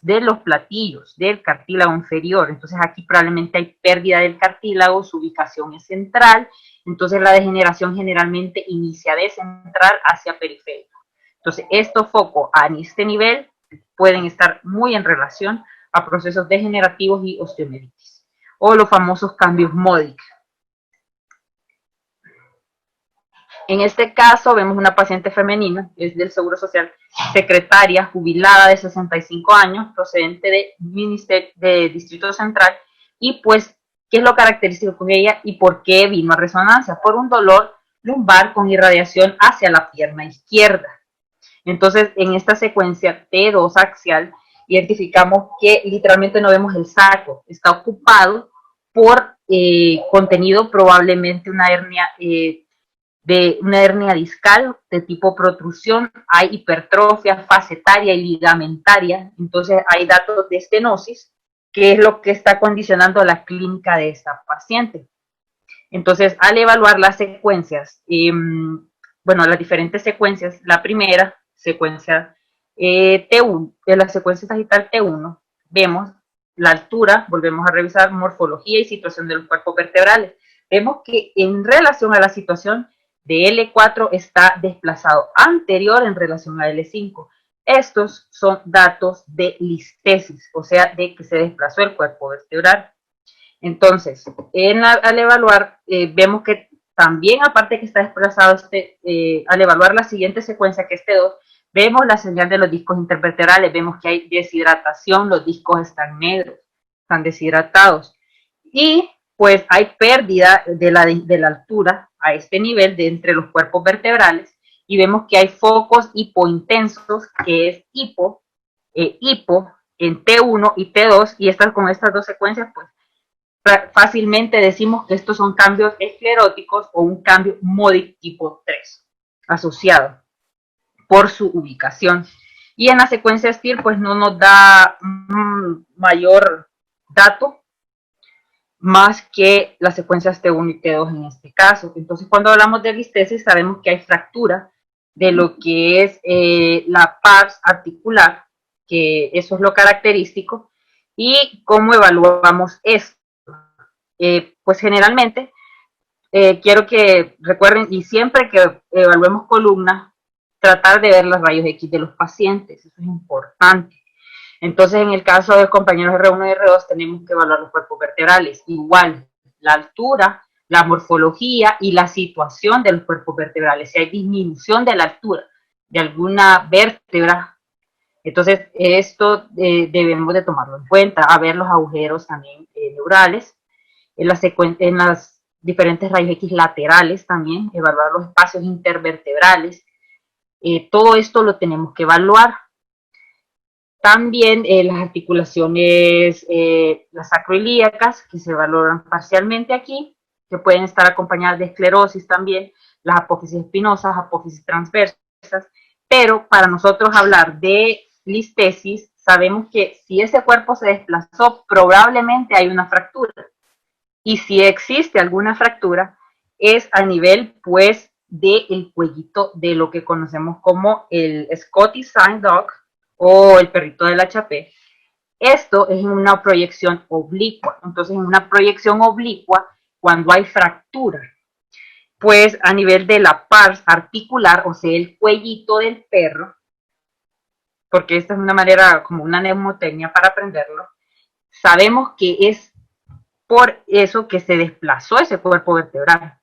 de los platillos, del cartílago inferior. Entonces aquí probablemente hay pérdida del cartílago, su ubicación es central, entonces la degeneración generalmente inicia de central hacia periférico. Entonces estos focos a este nivel pueden estar muy en relación a procesos degenerativos y osteomielitis, o los famosos cambios MODIC. En este caso vemos una paciente femenina, es del Seguro Social, secretaria, jubilada de 65 años, procedente de Distrito Central, y pues, ¿qué es lo característico de ella y por qué vino a resonancia? Por un dolor lumbar con irradiación hacia la pierna izquierda. Entonces, en esta secuencia T2 axial, identificamos que literalmente no vemos el saco, está ocupado por contenido probablemente una hernia de una hernia discal de tipo protrusión, hay hipertrofia facetaria y ligamentaria, entonces hay datos de estenosis, que es lo que está condicionando la clínica de esta paciente. Entonces, al evaluar las secuencias, bueno, las diferentes secuencias, la primera secuencia T1, de la secuencia sagital T1, vemos la altura, volvemos a revisar morfología y situación de los cuerpos vertebrales. Vemos que en relación a la situación de L4 está desplazado anterior en relación a L5. Estos son datos de listesis, o sea, de que se desplazó el cuerpo vertebral. Entonces, al evaluar, vemos que también, aparte que está desplazado, al evaluar la siguiente secuencia, que es T2, vemos la señal de los discos intervertebrales, vemos que hay deshidratación, los discos están negros, están deshidratados. Y pues hay pérdida de la altura a este nivel de entre los cuerpos vertebrales y vemos que hay focos hipointensos, que es hipo en T1 y T2, y con estas dos secuencias, pues fácilmente decimos que estos son cambios escleróticos o un cambio MODIC tipo 3 asociado por su ubicación. Y en la secuencia STIR pues no nos da mayor dato más que las secuencias T1 y T2 en este caso. Entonces, cuando hablamos de listesis, sabemos que hay fractura de lo que es la pars articular, que eso es lo característico, y cómo evaluamos esto. Pues generalmente quiero que recuerden, y siempre que evaluemos columnas, tratar de ver los rayos X de los pacientes, eso es importante. Entonces, en el caso de compañeros R1 y R2, tenemos que evaluar los cuerpos vertebrales. Igual, la altura, la morfología y la situación de los cuerpos vertebrales. Si hay disminución de la altura de alguna vértebra, entonces esto debemos de tomarlo en cuenta. A ver los agujeros también neurales, en las diferentes rayos X laterales también, evaluar los espacios intervertebrales. Todo esto lo tenemos que evaluar. También las articulaciones, las sacroiliacas, que se valoran parcialmente aquí, que pueden estar acompañadas de esclerosis también, las apófisis espinosas, apófisis transversas, pero para nosotros hablar de listesis, sabemos que si ese cuerpo se desplazó, probablemente hay una fractura. Y si existe alguna fractura, es a nivel, pues, del cuellito de lo que conocemos como el Scottish Sign Dog, o el perrito del HP. Esto es una proyección oblicua. Entonces, en una proyección oblicua, cuando hay fractura, pues a nivel de la pars articular, o sea, el cuellito del perro, porque esta es una manera como una mnemotecnia para aprenderlo, sabemos que es por eso que se desplazó ese cuerpo vertebral.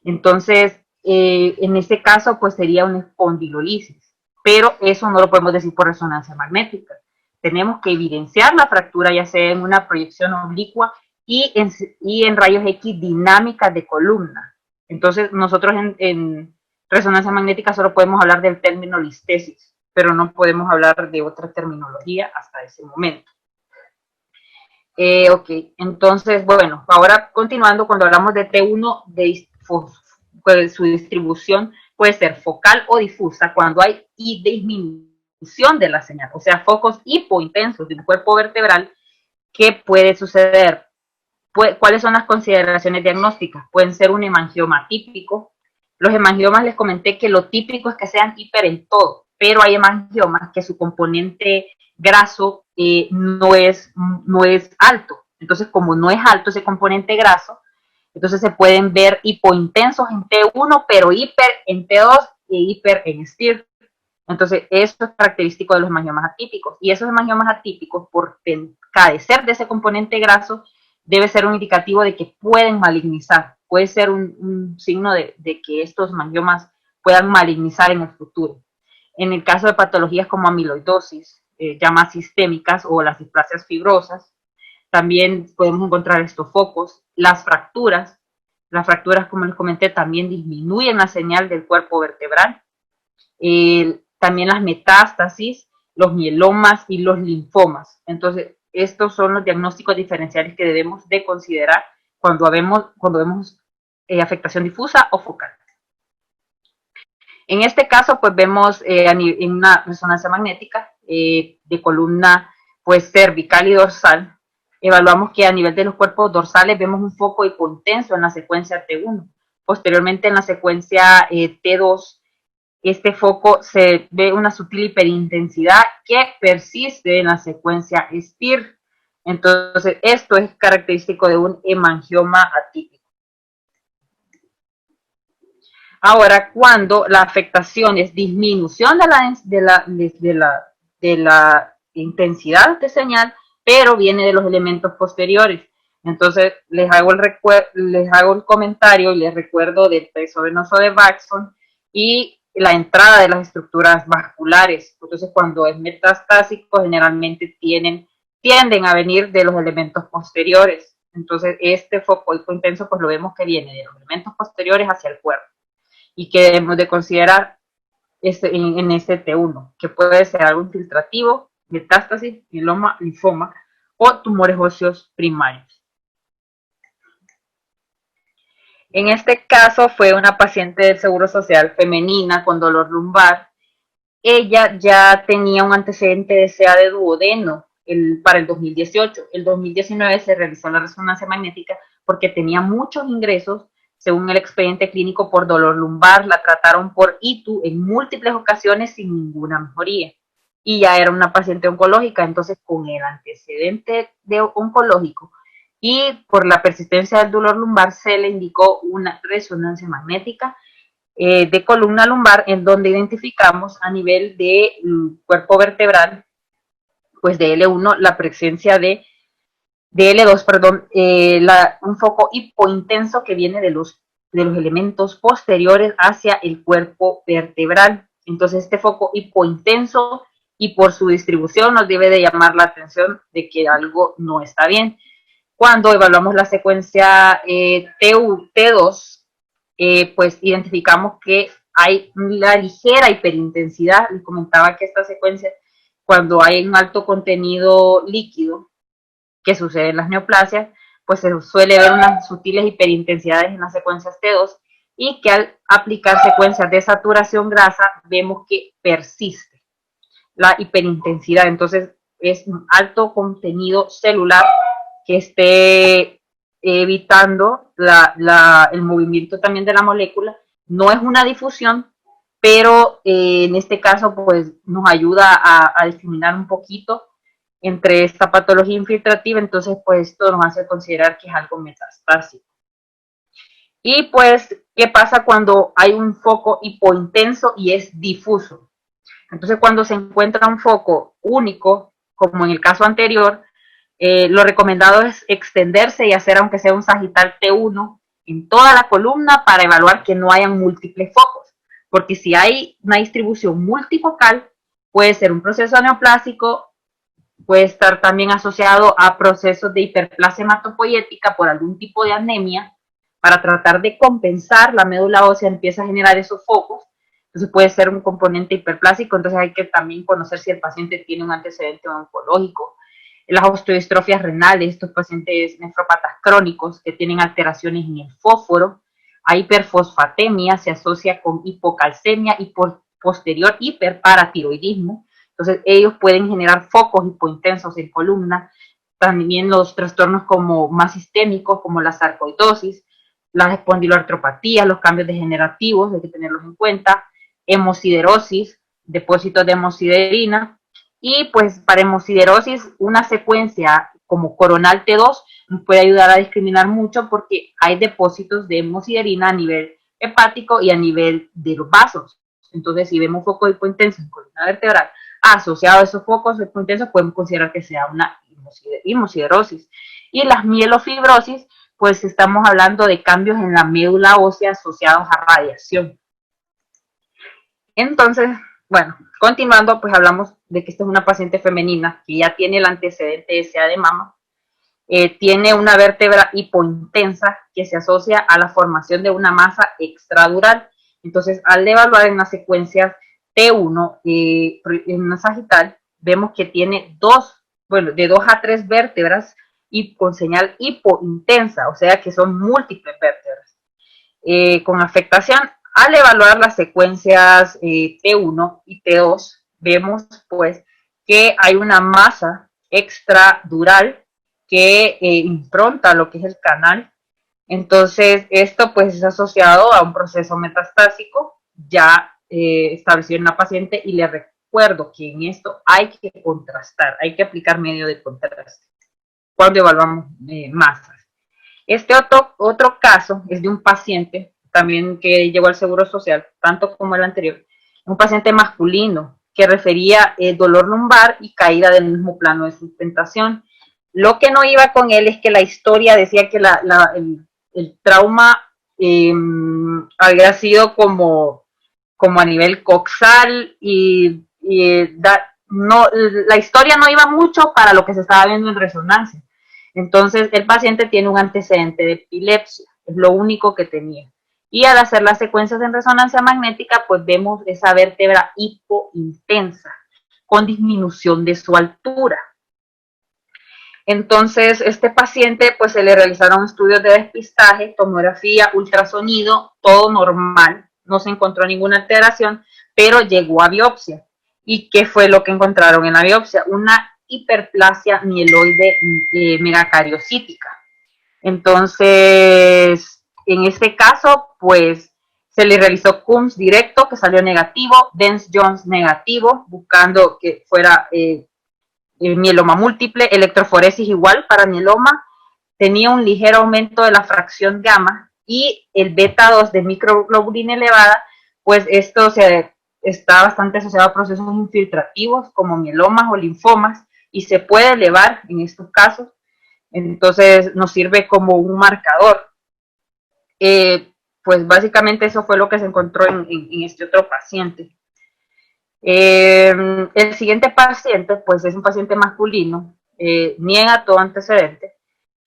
Entonces, en este caso, pues sería una espondilolisis, pero eso no lo podemos decir por resonancia magnética. Tenemos que evidenciar la fractura, ya sea en una proyección oblicua y en rayos X dinámicas de columna. Entonces, nosotros en resonancia magnética solo podemos hablar del término listesis, pero no podemos hablar de otra terminología hasta ese momento. Ok, entonces, bueno, ahora continuando, cuando hablamos de T1, pues, su distribución puede ser focal o difusa cuando hay disminución de la señal, o sea, focos hipointensos de un cuerpo vertebral. ¿Qué puede suceder? ¿Cuáles son las consideraciones diagnósticas? Pueden ser un hemangioma típico. Los hemangiomas les comenté que lo típico es que sean hiper en todo, pero hay hemangiomas que su componente graso no es alto. Entonces, como no es alto ese componente graso, entonces se pueden ver hipointensos en T1, pero hiper en T2 e hiper en STIR. Entonces, eso es característico de los hemangiomas atípicos. Y esos hemangiomas atípicos, por carecer de ese componente graso, debe ser un indicativo de que pueden malignizar. Puede ser un signo de que estos hemangiomas puedan malignizar en el futuro. En el caso de patologías como amiloidosis, ya más sistémicas, o las displasias fibrosas, también podemos encontrar estos focos. Las fracturas, como les comenté, también disminuyen la señal del cuerpo vertebral. También las metástasis, los mielomas y los linfomas. Entonces, estos son los diagnósticos diferenciales que debemos de considerar cuando vemos afectación difusa o focal. En este caso, pues vemos en una resonancia magnética de columna pues cervical y dorsal, evaluamos que a nivel de los cuerpos dorsales vemos un foco hipointenso en la secuencia T1. Posteriormente, en la secuencia T2, este foco se ve una sutil hiperintensidad que persiste en la secuencia STIR. Entonces, esto es característico de un hemangioma atípico. Ahora, cuando la afectación es disminución de la intensidad de señal, pero viene de los elementos posteriores. Entonces, les hago el comentario y les recuerdo del peso venoso de Baxon y la entrada de las estructuras vasculares. Entonces, cuando es metastásico, generalmente tienden a venir de los elementos posteriores. Entonces, este foco hipointenso, pues lo vemos que viene de los elementos posteriores hacia el cuerpo, y que debemos de considerar en este T1, que puede ser algo infiltrativo, metástasis, mieloma, linfoma o tumores óseos primarios. En este caso fue una paciente del Seguro Social femenina con dolor lumbar. Ella ya tenía un antecedente de SEA de duodeno para el 2018. El 2019 se realizó la resonancia magnética porque tenía muchos ingresos. Según el expediente clínico, por dolor lumbar, la trataron por ITU en múltiples ocasiones sin ninguna mejoría. Y ya era una paciente oncológica, entonces con el antecedente oncológico y por la persistencia del dolor lumbar se le indicó una resonancia magnética de columna lumbar, en donde identificamos a nivel de cuerpo vertebral, pues de L1, la presencia de L2, perdón, un foco hipointenso que viene de los elementos posteriores hacia el cuerpo vertebral. Entonces, este foco hipointenso y por su distribución nos debe de llamar la atención de que algo no está bien. Cuando evaluamos la secuencia T2, pues identificamos que hay una ligera hiperintensidad. Les comentaba que esta secuencia, cuando hay un alto contenido líquido, que sucede en las neoplasias, pues se suele ver unas sutiles hiperintensidades en las secuencias T2 y que al aplicar secuencias de saturación grasa vemos que persiste la hiperintensidad. Entonces es un alto contenido celular que esté evitando el movimiento también de la molécula. No es una difusión, pero en este caso pues nos ayuda a discriminar un poquito entre esta patología infiltrativa. Entonces pues esto nos hace considerar que es algo metastásico. Y pues, ¿qué pasa cuando hay un foco hipointenso y es difuso? Entonces, cuando se encuentra un foco único, como en el caso anterior, Lo recomendado es extenderse y hacer aunque sea un sagital T1 en toda la columna para evaluar que no hayan múltiples focos, porque si hay una distribución multifocal, puede ser un proceso neoplásico, puede estar también asociado a procesos de hiperplasia hematopoyética por algún tipo de anemia. Para tratar de compensar, la médula ósea empieza a generar esos focos, entonces puede ser un componente hiperplásico, entonces hay que también conocer si el paciente tiene un antecedente oncológico. Las osteodistrofias renales, estos pacientes nefrópatas crónicos que tienen alteraciones en el fósforo, a hiperfosfatemia, se asocia con hipocalcemia y posterior hiperparatiroidismo. Entonces ellos pueden generar focos hipointensos en columna. También los trastornos como más sistémicos, como la sarcoidosis, las espondiloartropatías, los cambios degenerativos, hay que tenerlos en cuenta, hemosiderosis, depósitos de hemosiderina, y pues para hemosiderosis una secuencia como coronal T2 nos puede ayudar a discriminar mucho porque hay depósitos de hemosiderina a nivel hepático y a nivel de los vasos. Entonces, si vemos focos hipointensos en columna vertebral asociado a esos focos hipointensos, podemos considerar que sea una hemosiderosis. Y las mielofibrosis, pues estamos hablando de cambios en la médula ósea asociados a radiación. Entonces, bueno, continuando, pues hablamos de que esta es una paciente femenina que ya tiene el antecedente de SEA de mama, tiene una vértebra hipointensa que se asocia a la formación de una masa extradural. Entonces, al evaluar en las secuencias T1 en una sagital, vemos que tiene de 2 a 3 vértebras y con señal hipointensa, o sea que son múltiples vértebras. Con afectación, al evaluar las secuencias T1 y T2, vemos pues que hay una masa extradural que impronta lo que es el canal. Entonces, esto pues es asociado a un proceso metastásico ya establecido en la paciente, y le recuerdo que en esto hay que contrastar, hay que aplicar medio de contraste cuando evaluamos masas. Este otro caso es de un paciente también que llegó al Seguro Social, tanto como el anterior, un paciente masculino que refería dolor lumbar y caída del mismo plano de sustentación. Lo que no iba con él es que la historia decía que el trauma había sido como a nivel coxal no, la historia no iba mucho para lo que se estaba viendo en resonancia. Entonces, el paciente tiene un antecedente de epilepsia, es lo único que tenía. Y al hacer las secuencias en resonancia magnética, pues vemos esa vértebra hipointensa, con disminución de su altura. Entonces, este paciente, pues se le realizaron estudios de despistaje, tomografía, ultrasonido, todo normal, no se encontró ninguna alteración, pero llegó a biopsia. ¿Y qué fue lo que encontraron en la biopsia? Una hiperplasia mieloide megacariocítica. Entonces, en este caso, pues se le realizó CUMS directo, que salió negativo, Dens-Jones negativo, buscando que fuera mieloma múltiple, electroforesis igual para mieloma, tenía un ligero aumento de la fracción gamma, y el beta 2 de microglobulina elevada, pues esto está bastante asociado a procesos infiltrativos como mielomas o linfomas, y se puede elevar en estos casos. Entonces nos sirve como un marcador. Pues básicamente eso fue lo que se encontró en este otro paciente. El siguiente paciente, pues es un paciente masculino, niega todo antecedente,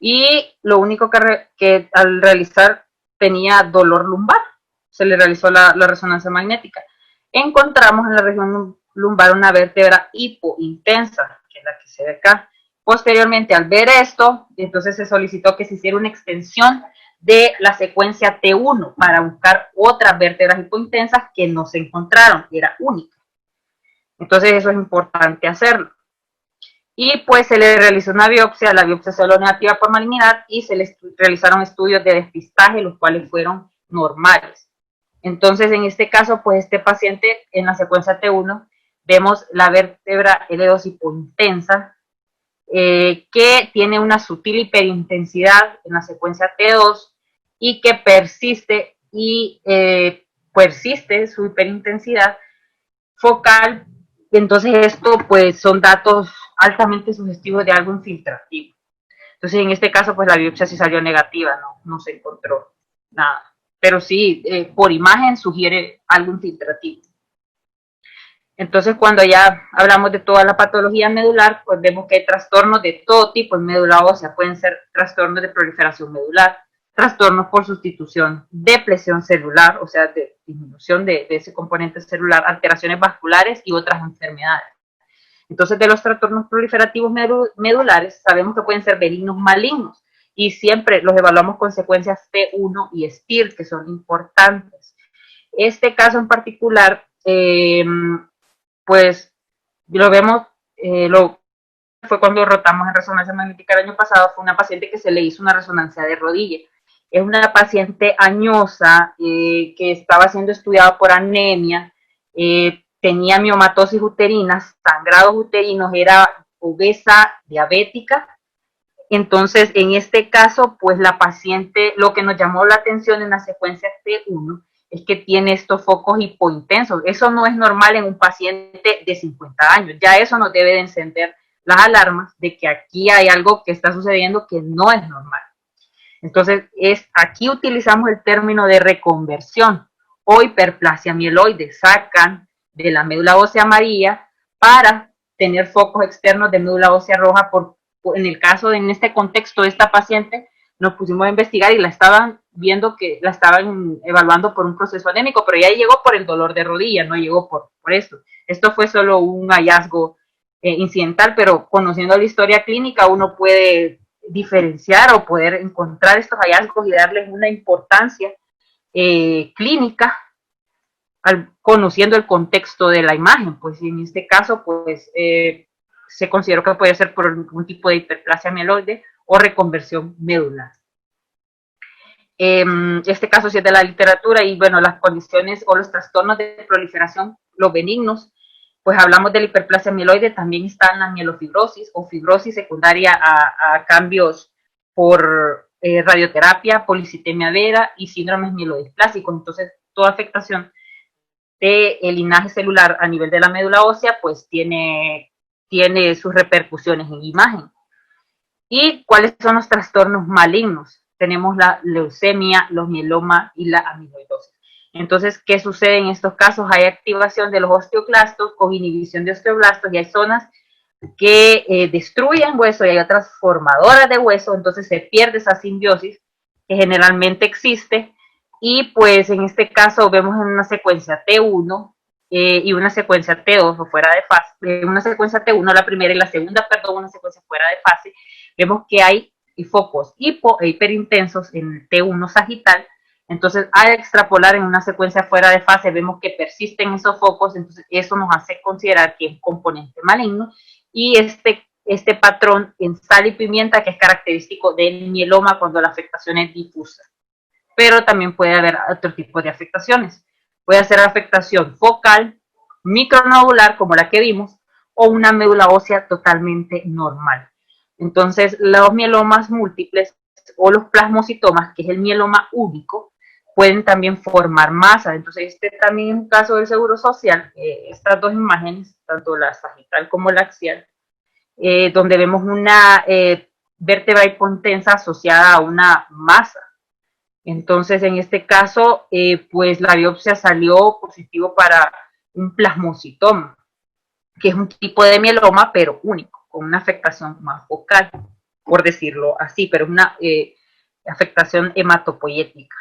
y lo único que al realizar tenía dolor lumbar, se le realizó la resonancia magnética. Encontramos en la región lumbar una vértebra hipointensa, que es la que se ve acá. Posteriormente, al ver esto, entonces se solicitó que se hiciera una extensión de la secuencia T1 para buscar otras vértebras hipointensas que no se encontraron, era única. Entonces eso es importante hacerlo. Y pues se le realizó una biopsia, la biopsia salió negativa por malignidad, y se le realizaron estudios de despistaje, los cuales fueron normales. Entonces en este caso, pues este paciente en la secuencia T1 vemos la vértebra L2 hipointensa, que tiene una sutil hiperintensidad en la secuencia T2 y que persiste su hiperintensidad focal. Entonces esto pues son datos altamente sugestivos de algo infiltrativo. Entonces, en este caso, pues la biopsia sí salió negativa, no se encontró nada. Pero sí, por imagen sugiere algo infiltrativo. Entonces, cuando ya hablamos de toda la patología medular, pues vemos que hay trastornos de todo tipo en médula ósea. Pueden ser trastornos de proliferación medular, trastornos por sustitución, depresión celular, o sea, de disminución de ese componente celular, alteraciones vasculares y otras enfermedades. Entonces, de los trastornos proliferativos medulares, sabemos que pueden ser benignos, malignos, y siempre los evaluamos con secuencias T1 y STIR, que son importantes. Este caso en particular, pues lo vemos, fue cuando rotamos en resonancia magnética el año pasado, fue una paciente que se le hizo una resonancia de rodilla. Es una paciente añosa que estaba siendo estudiada por anemia, tenía miomatosis uterina, sangrados uterinos, era obesa, diabética. Entonces, en este caso, pues la paciente, lo que nos llamó la atención en la secuencia T1 es que tiene estos focos hipointensos. Eso no es normal en un paciente de 50 años. Ya eso nos debe de encender las alarmas de que aquí hay algo que está sucediendo que no es normal. Entonces, aquí utilizamos el término de reconversión o hiperplasia mieloide. Sacan de la médula ósea amarilla para tener focos externos de médula ósea roja. En el caso, en este contexto de esta paciente, nos pusimos a investigar y la estaban viendo que la estaban evaluando por un proceso anémico, pero ya llegó por el dolor de rodilla, no llegó por esto. Esto fue solo un hallazgo incidental, pero conociendo la historia clínica uno puede diferenciar o poder encontrar estos hallazgos y darles una importancia clínica conociendo el contexto de la imagen. Pues en este caso, pues se consideró que puede ser por algún tipo de hiperplasia mieloide o reconversión medular. Este caso sí es de la literatura y bueno, las condiciones o los trastornos de proliferación, los benignos, pues hablamos de la hiperplasia mieloide, también está la mielofibrosis o fibrosis secundaria a cambios por radioterapia, policitemia vera y síndromes mielodisplásico. Entonces, toda afectación del linaje celular a nivel de la médula ósea, pues tiene sus repercusiones en imagen. ¿Y cuáles son los trastornos malignos? Tenemos la leucemia, los mieloma y la amiloidosis. Entonces, ¿qué sucede en estos casos? Hay activación de los osteoclastos con inhibición de osteoblastos y hay zonas que destruyen hueso y hay otras formadoras de hueso, entonces se pierde esa simbiosis que generalmente existe y pues en este caso vemos en una secuencia T1 y una secuencia T2 o fuera de fase, una secuencia T1 la primera y la segunda, perdón, una secuencia fuera de fase, vemos que hay focos hipo e hiperintensos en T1 sagital. Entonces, al extrapolar en una secuencia fuera de fase, vemos que persisten esos focos, entonces eso nos hace considerar que es un componente maligno. Y este patrón en sal y pimienta, que es característico del mieloma cuando la afectación es difusa. Pero también puede haber otro tipo de afectaciones. Puede ser afectación focal, micronodular, como la que vimos, o una médula ósea totalmente normal. Entonces, los mielomas múltiples o los plasmocitomas, que es el mieloma único, pueden también formar masa. Entonces, este también es un caso del Seguro Social. Estas dos imágenes, tanto la sagital como la axial, donde vemos una vértebra hipotensa asociada a una masa. Entonces, en este caso, pues la biopsia salió positivo para un plasmocitoma, que es un tipo de mieloma, pero único, con una afectación más focal, por decirlo así, pero una afectación hematopoyética.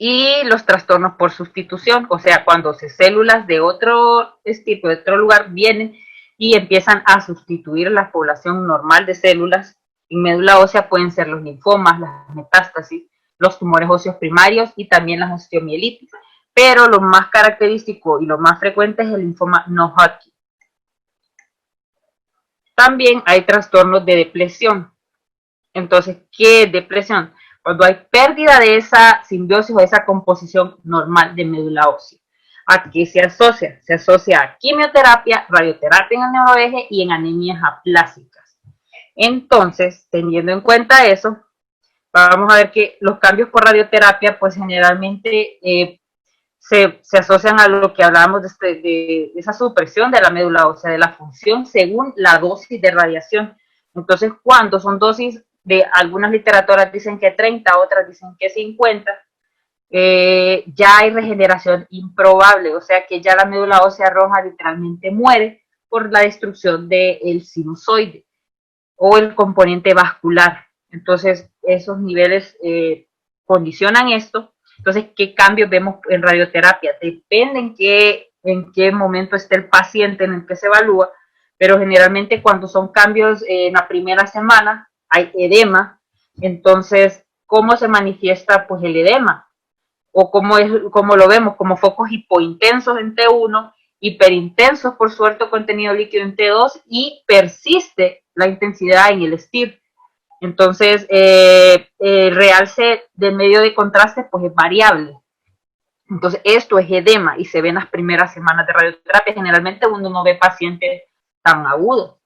Y los trastornos por sustitución, o sea, cuando células de otro tipo, de otro lugar, vienen y empiezan a sustituir la población normal de células en médula ósea, pueden ser los linfomas, las metástasis, los tumores óseos primarios y también las osteomielitis. Pero lo más característico y lo más frecuente es el linfoma no Hodgkin. También hay trastornos de depresión. Entonces, ¿qué es depresión? Cuando hay pérdida de esa simbiosis o esa composición normal de médula ósea. ¿A qué se asocia? Se asocia a quimioterapia, radioterapia en el neuroeje y en anemias aplásicas. Entonces, teniendo en cuenta eso, vamos a ver que los cambios por radioterapia, pues generalmente se asocian a lo que hablábamos de esa supresión de la médula ósea, de la función según la dosis de radiación. Entonces, cuando son dosis de algunas literaturas dicen que 30, otras dicen que 50, ya hay regeneración improbable, o sea que ya la médula ósea roja literalmente muere por la destrucción del sinusoide o el componente vascular. Entonces, esos niveles condicionan esto. Entonces, ¿qué cambios vemos en radioterapia? Depende en qué momento esté el paciente en el que se evalúa, pero generalmente cuando son cambios en la primera semana hay edema. Entonces, ¿cómo se manifiesta pues el edema? O cómo lo vemos, como focos hipointensos en T1, hiperintensos por su alto contenido líquido en T2 y persiste la intensidad en el STIR. Entonces, el realce del medio de contraste pues es variable. Entonces, esto es edema y se ve en las primeras semanas de radioterapia. Generalmente uno no ve pacientes tan agudos.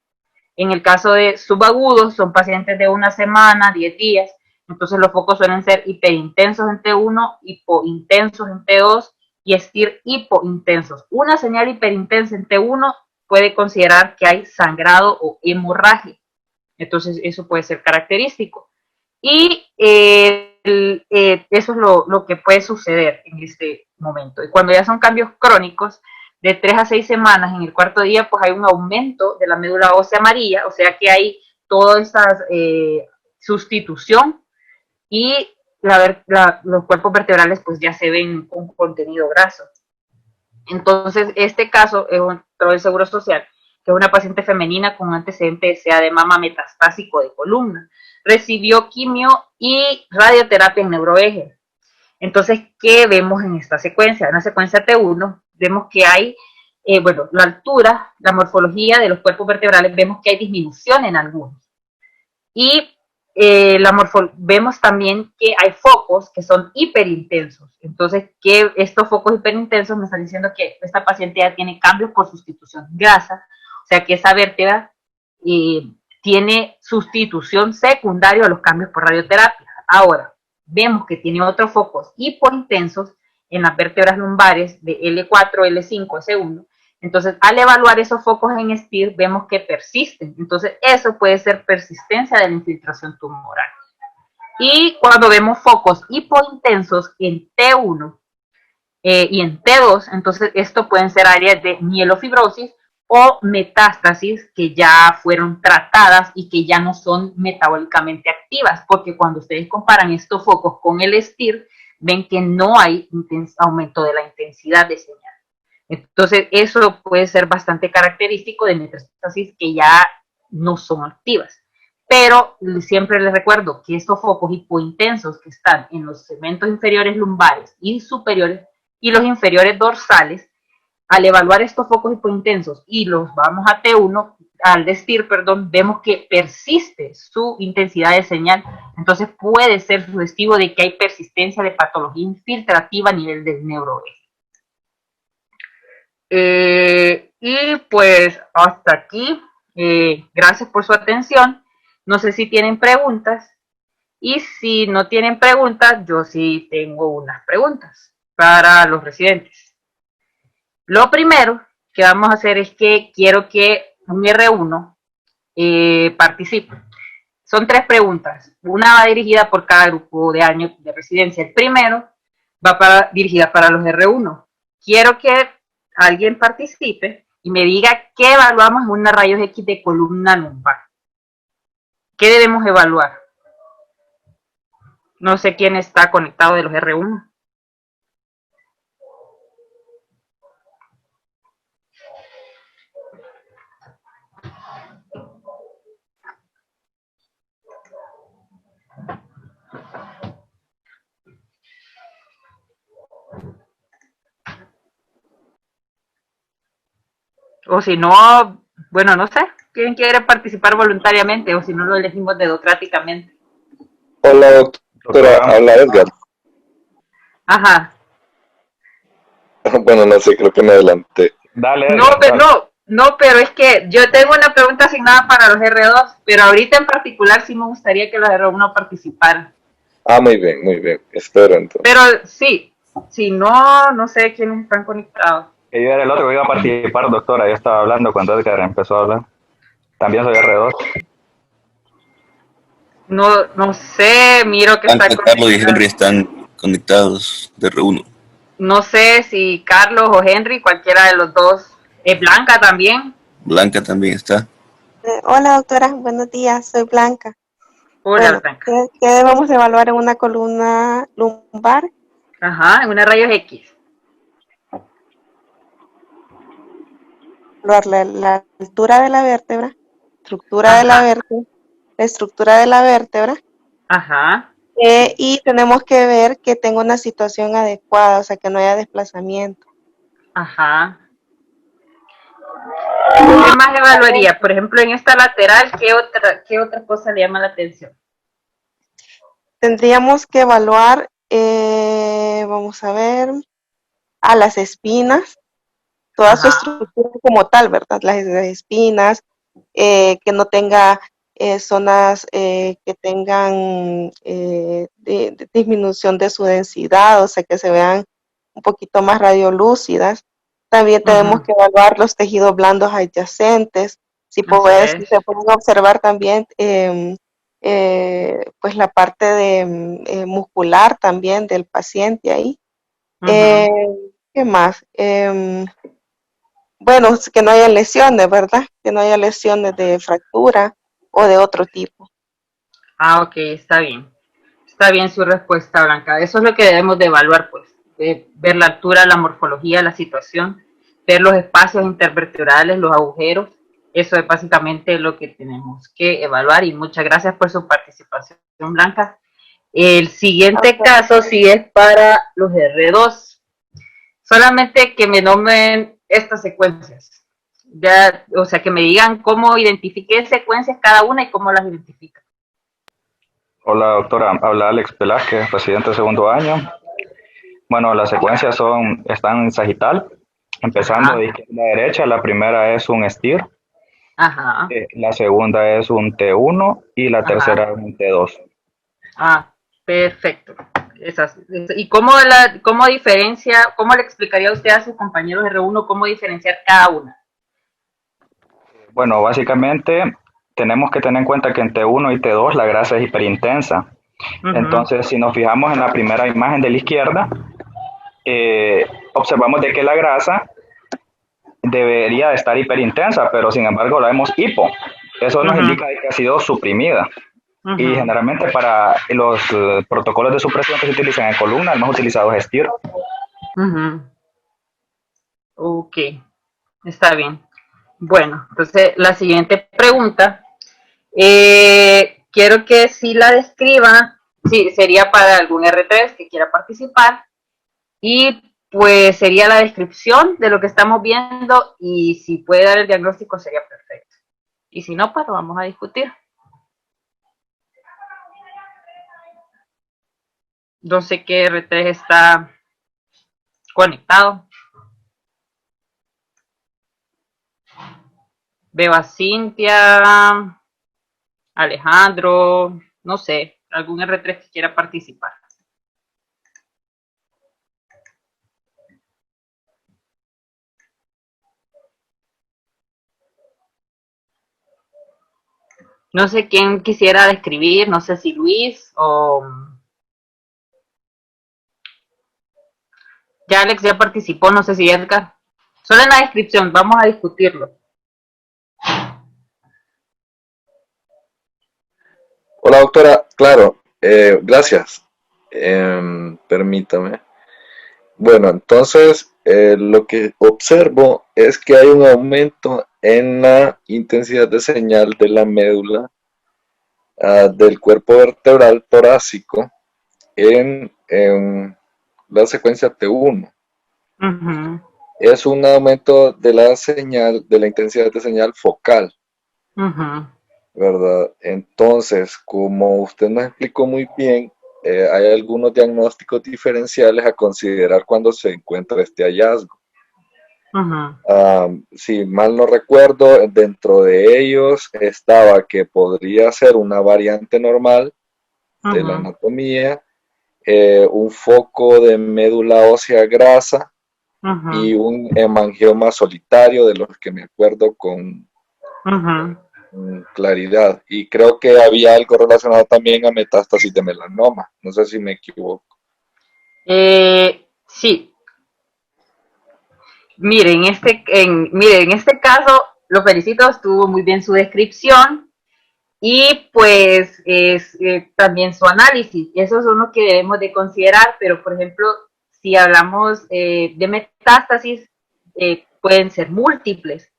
En el caso de subagudos, son pacientes de una semana, 10 días. Entonces, los focos suelen ser hiperintensos en T1, hipointensos en T2 y STIR hipointensos. Una señal hiperintensa en T1 puede considerar que hay sangrado o hemorragia. Entonces, eso puede ser característico. Y eso es lo que puede suceder en este momento. Y cuando ya son cambios crónicos, de 3 a 6 semanas, en el cuarto día, pues hay un aumento de la médula ósea amarilla, o sea que hay toda esa sustitución y los cuerpos vertebrales pues ya se ven con contenido graso. Entonces, este caso es dentro del Seguro Social, que es una paciente femenina con un antecedente de edema metastásico de columna. Recibió quimio y radioterapia en neuroeje. Entonces, ¿qué vemos en esta secuencia? En la secuencia T1 vemos que hay, la altura, la morfología de los cuerpos vertebrales, vemos que hay disminución en algunos. Y vemos también que hay focos que son hiperintensos. Entonces, que estos focos hiperintensos me están diciendo que esta paciente ya tiene cambios por sustitución de grasa, o sea que esa vértebra tiene sustitución secundaria a los cambios por radioterapia. Ahora, vemos que tiene otros focos hipointensos en las vértebras lumbares de L4, L5, S1. Entonces, al evaluar esos focos en STIR, vemos que persisten. Entonces, eso puede ser persistencia de la infiltración tumoral. Y cuando vemos focos hipointensos en T1 y en T2, entonces esto pueden ser áreas de mielofibrosis o metástasis que ya fueron tratadas y que ya no son metabólicamente activas, porque cuando ustedes comparan estos focos con el STIR, ven que no hay aumento de la intensidad de señal. Entonces, eso puede ser bastante característico de metástasis que ya no son activas. Pero siempre les recuerdo que estos focos hipointensos que están en los segmentos inferiores lumbares y superiores y los inferiores dorsales, al evaluar estos focos hipointensos y los vamos a T1, al STIR, vemos que persiste su intensidad de señal. Entonces, puede ser sugestivo de que hay persistencia de patología infiltrativa a nivel del neuroeje. Y pues hasta aquí, gracias por su atención. No sé si tienen preguntas, y si no tienen preguntas, yo sí tengo unas preguntas para los residentes. Lo primero que vamos a hacer es que quiero que un R1 participe. Son 3 preguntas, una va dirigida por cada grupo de años de residencia. El primero va dirigida para los R1. Quiero que alguien participe y me diga qué evaluamos en una rayos X de columna lumbar. ¿Qué debemos evaluar? No sé quién está conectado de los R1. O si no, bueno, no sé, ¿quién quiere participar voluntariamente o si no lo elegimos democráticamente? Hola, doctora, habla Edgar. Ajá. Bueno, no sé, creo que me adelanté. Dale, Edgar, no, pero es que yo tengo una pregunta asignada para los R2, pero ahorita en particular sí me gustaría que los R1 participaran. Ah, muy bien, espero entonces. Pero sí, Si no, no sé quiénes están conectados. Yo era el otro que iba a participar, doctora. Yo estaba hablando cuando Edgar empezó a hablar. También soy R2. No, no sé, miro que está Blanca, Carlos y conectado. Henry están conectados de R1. No sé si Carlos o Henry, cualquiera de los dos. Blanca también. Blanca también está. Hola doctora, buenos días, soy Blanca. Hola, Bueno, Blanca. ¿qué debemos evaluar en una columna lumbar? Ajá, en una rayos X. Evaluar la altura de la vértebra, estructura de la Ajá, vértebra, la estructura de la vértebra, ajá, y tenemos que ver que tenga una situación adecuada, o sea, que no haya desplazamiento. ajá. ¿Qué más evaluaría? Por ejemplo, en esta lateral, qué otra cosa le llama la atención? Tendríamos que evaluar, vamos a ver, a las espinas, toda su Ajá, estructura como tal, ¿verdad? Las espinas, que no tenga zonas que tengan de disminución de su densidad, o sea, que se vean un poquito más radiolúcidas. También tenemos ajá. que evaluar los tejidos blandos adyacentes. Así Si es. se pueden observar también pues la parte muscular también del paciente ahí. Eh, Ajá. ¿Qué más? Bueno, que no haya lesiones, ¿verdad? Que no haya lesiones de fractura o de otro tipo. Ah, ok, está bien. Está bien su respuesta, Blanca. Eso es lo que debemos de evaluar, pues. De ver la altura, la morfología, la situación, ver los espacios intervertebrales, los agujeros. Eso es básicamente lo que tenemos que evaluar y muchas gracias por su participación, Blanca. El siguiente Okay. caso sí es para los R2. Solamente que me nombren estas secuencias. Ya, o sea, que me digan cómo identifiqué secuencias cada una y cómo las identifica. Hola, doctora. Habla Alex Velázquez, residente de segundo año. Bueno, las secuencias están en sagital, empezando Ajá, de izquierda a derecha. La primera es un STIR, ajá, la segunda es un T1 y la tercera ajá. es un T2. Ah, perfecto. ¿Y cómo diferencia, cómo le explicaría usted a sus compañeros de R1 cómo diferenciar cada una? Bueno, básicamente tenemos que tener en cuenta que en T1 y T2 la grasa es hiperintensa. Ujú, Entonces, si nos fijamos en la primera imagen de la izquierda, observamos de que la grasa debería de estar hiperintensa, pero sin embargo la vemos hipo. Eso nos ujú, indica que ha sido suprimida. Y ujú, generalmente para los protocolos de supresión que se utilizan en columna, el más utilizado es STIR. ujú. Ok, está bien. Bueno, entonces la siguiente pregunta, quiero que si la describa, sí, sería para algún R3 que quiera participar, y pues sería la descripción de lo que estamos viendo y si puede dar el diagnóstico sería perfecto. Y si no, pues lo vamos a discutir. No sé qué R3 está conectado. Veo a Cintia, Alejandro, no sé, algún R3 que quiera participar. No sé quién quisiera describir, no sé si Luis o ya Alex ya participó, no sé si Edgar. Solo en la descripción, vamos a discutirlo. Hola, doctora. Claro, gracias. Permítame. Bueno, entonces lo que observo es que hay un aumento en la intensidad de señal de la médula del cuerpo vertebral torácico en la secuencia T1. Uh-huh. Es un aumento de la señal, de la intensidad de señal focal, Uh-huh. ¿verdad? Entonces, como usted nos explicó muy bien, hay algunos diagnósticos diferenciales a considerar cuando se encuentra este hallazgo. Uh-huh. Si mal no recuerdo, dentro de ellos estaba que podría ser una variante normal de la Uh-huh. anatomía, un foco de médula ósea grasa Ujú, y un hemangioma solitario, de los que me acuerdo con ujú. claridad. Y creo que había algo relacionado también a metástasis de melanoma. No sé si me equivoco. Sí, mire, en este caso, lo felicito, estuvo muy bien su descripción y pues también su análisis. Esos son los que debemos de considerar, pero por ejemplo, si hablamos de metástasis, pueden ser múltiples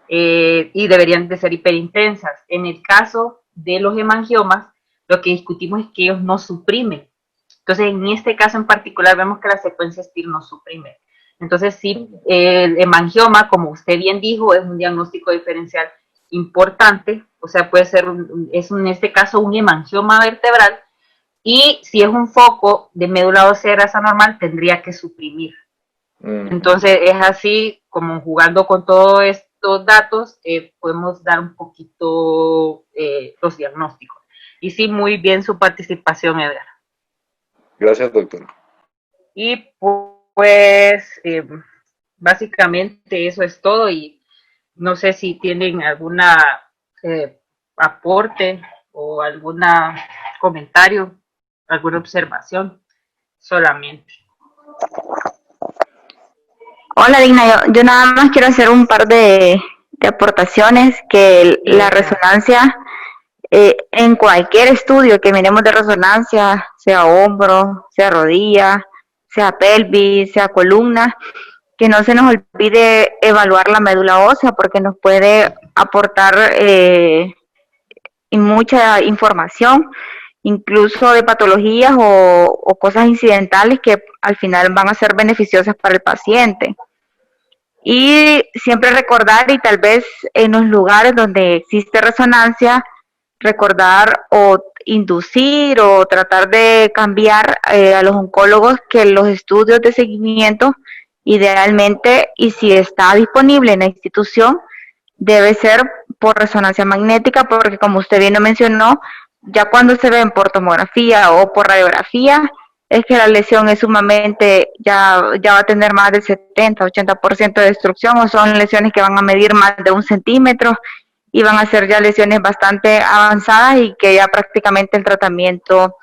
y deberían de ser hiperintensas. En el caso de los hemangiomas, lo que discutimos es que ellos no suprimen. Entonces, en este caso en particular, vemos que la secuencia STIR no suprime. Entonces, sí, el hemangioma, como usted bien dijo, es un diagnóstico diferencial importante, o sea, puede ser, en este caso, un hemangioma vertebral, y si es un foco de médula ósea grasa normal, tendría que suprimir. Entonces, es así, como jugando con todos estos datos, podemos dar un poquito los diagnósticos. Y sí, muy bien su participación, Edgar. Gracias, doctor. Y pues básicamente eso es todo y no sé si tienen alguna aporte o algún comentario, alguna observación solamente. Hola, Digna. Yo nada más quiero hacer un par de aportaciones, que la resonancia, en cualquier estudio que miremos de resonancia, sea hombro, sea rodilla, sea pelvis, sea columna, que no se nos olvide evaluar la médula ósea, porque nos puede aportar mucha información, incluso de patologías o cosas incidentales que al final van a ser beneficiosas para el paciente. Y siempre recordar, y tal vez en los lugares donde existe resonancia, recordar o inducir o tratar de cambiar a los oncólogos que los estudios de seguimiento, idealmente, y si está disponible en la institución, debe ser por resonancia magnética, porque como usted bien lo mencionó, ya cuando se ven por tomografía o por radiografía, es que la lesión es sumamente, ya va a tener más del 70-80% de destrucción, o son lesiones que van a medir más de 1 centímetro y van a ser ya lesiones bastante avanzadas y que ya prácticamente el tratamiento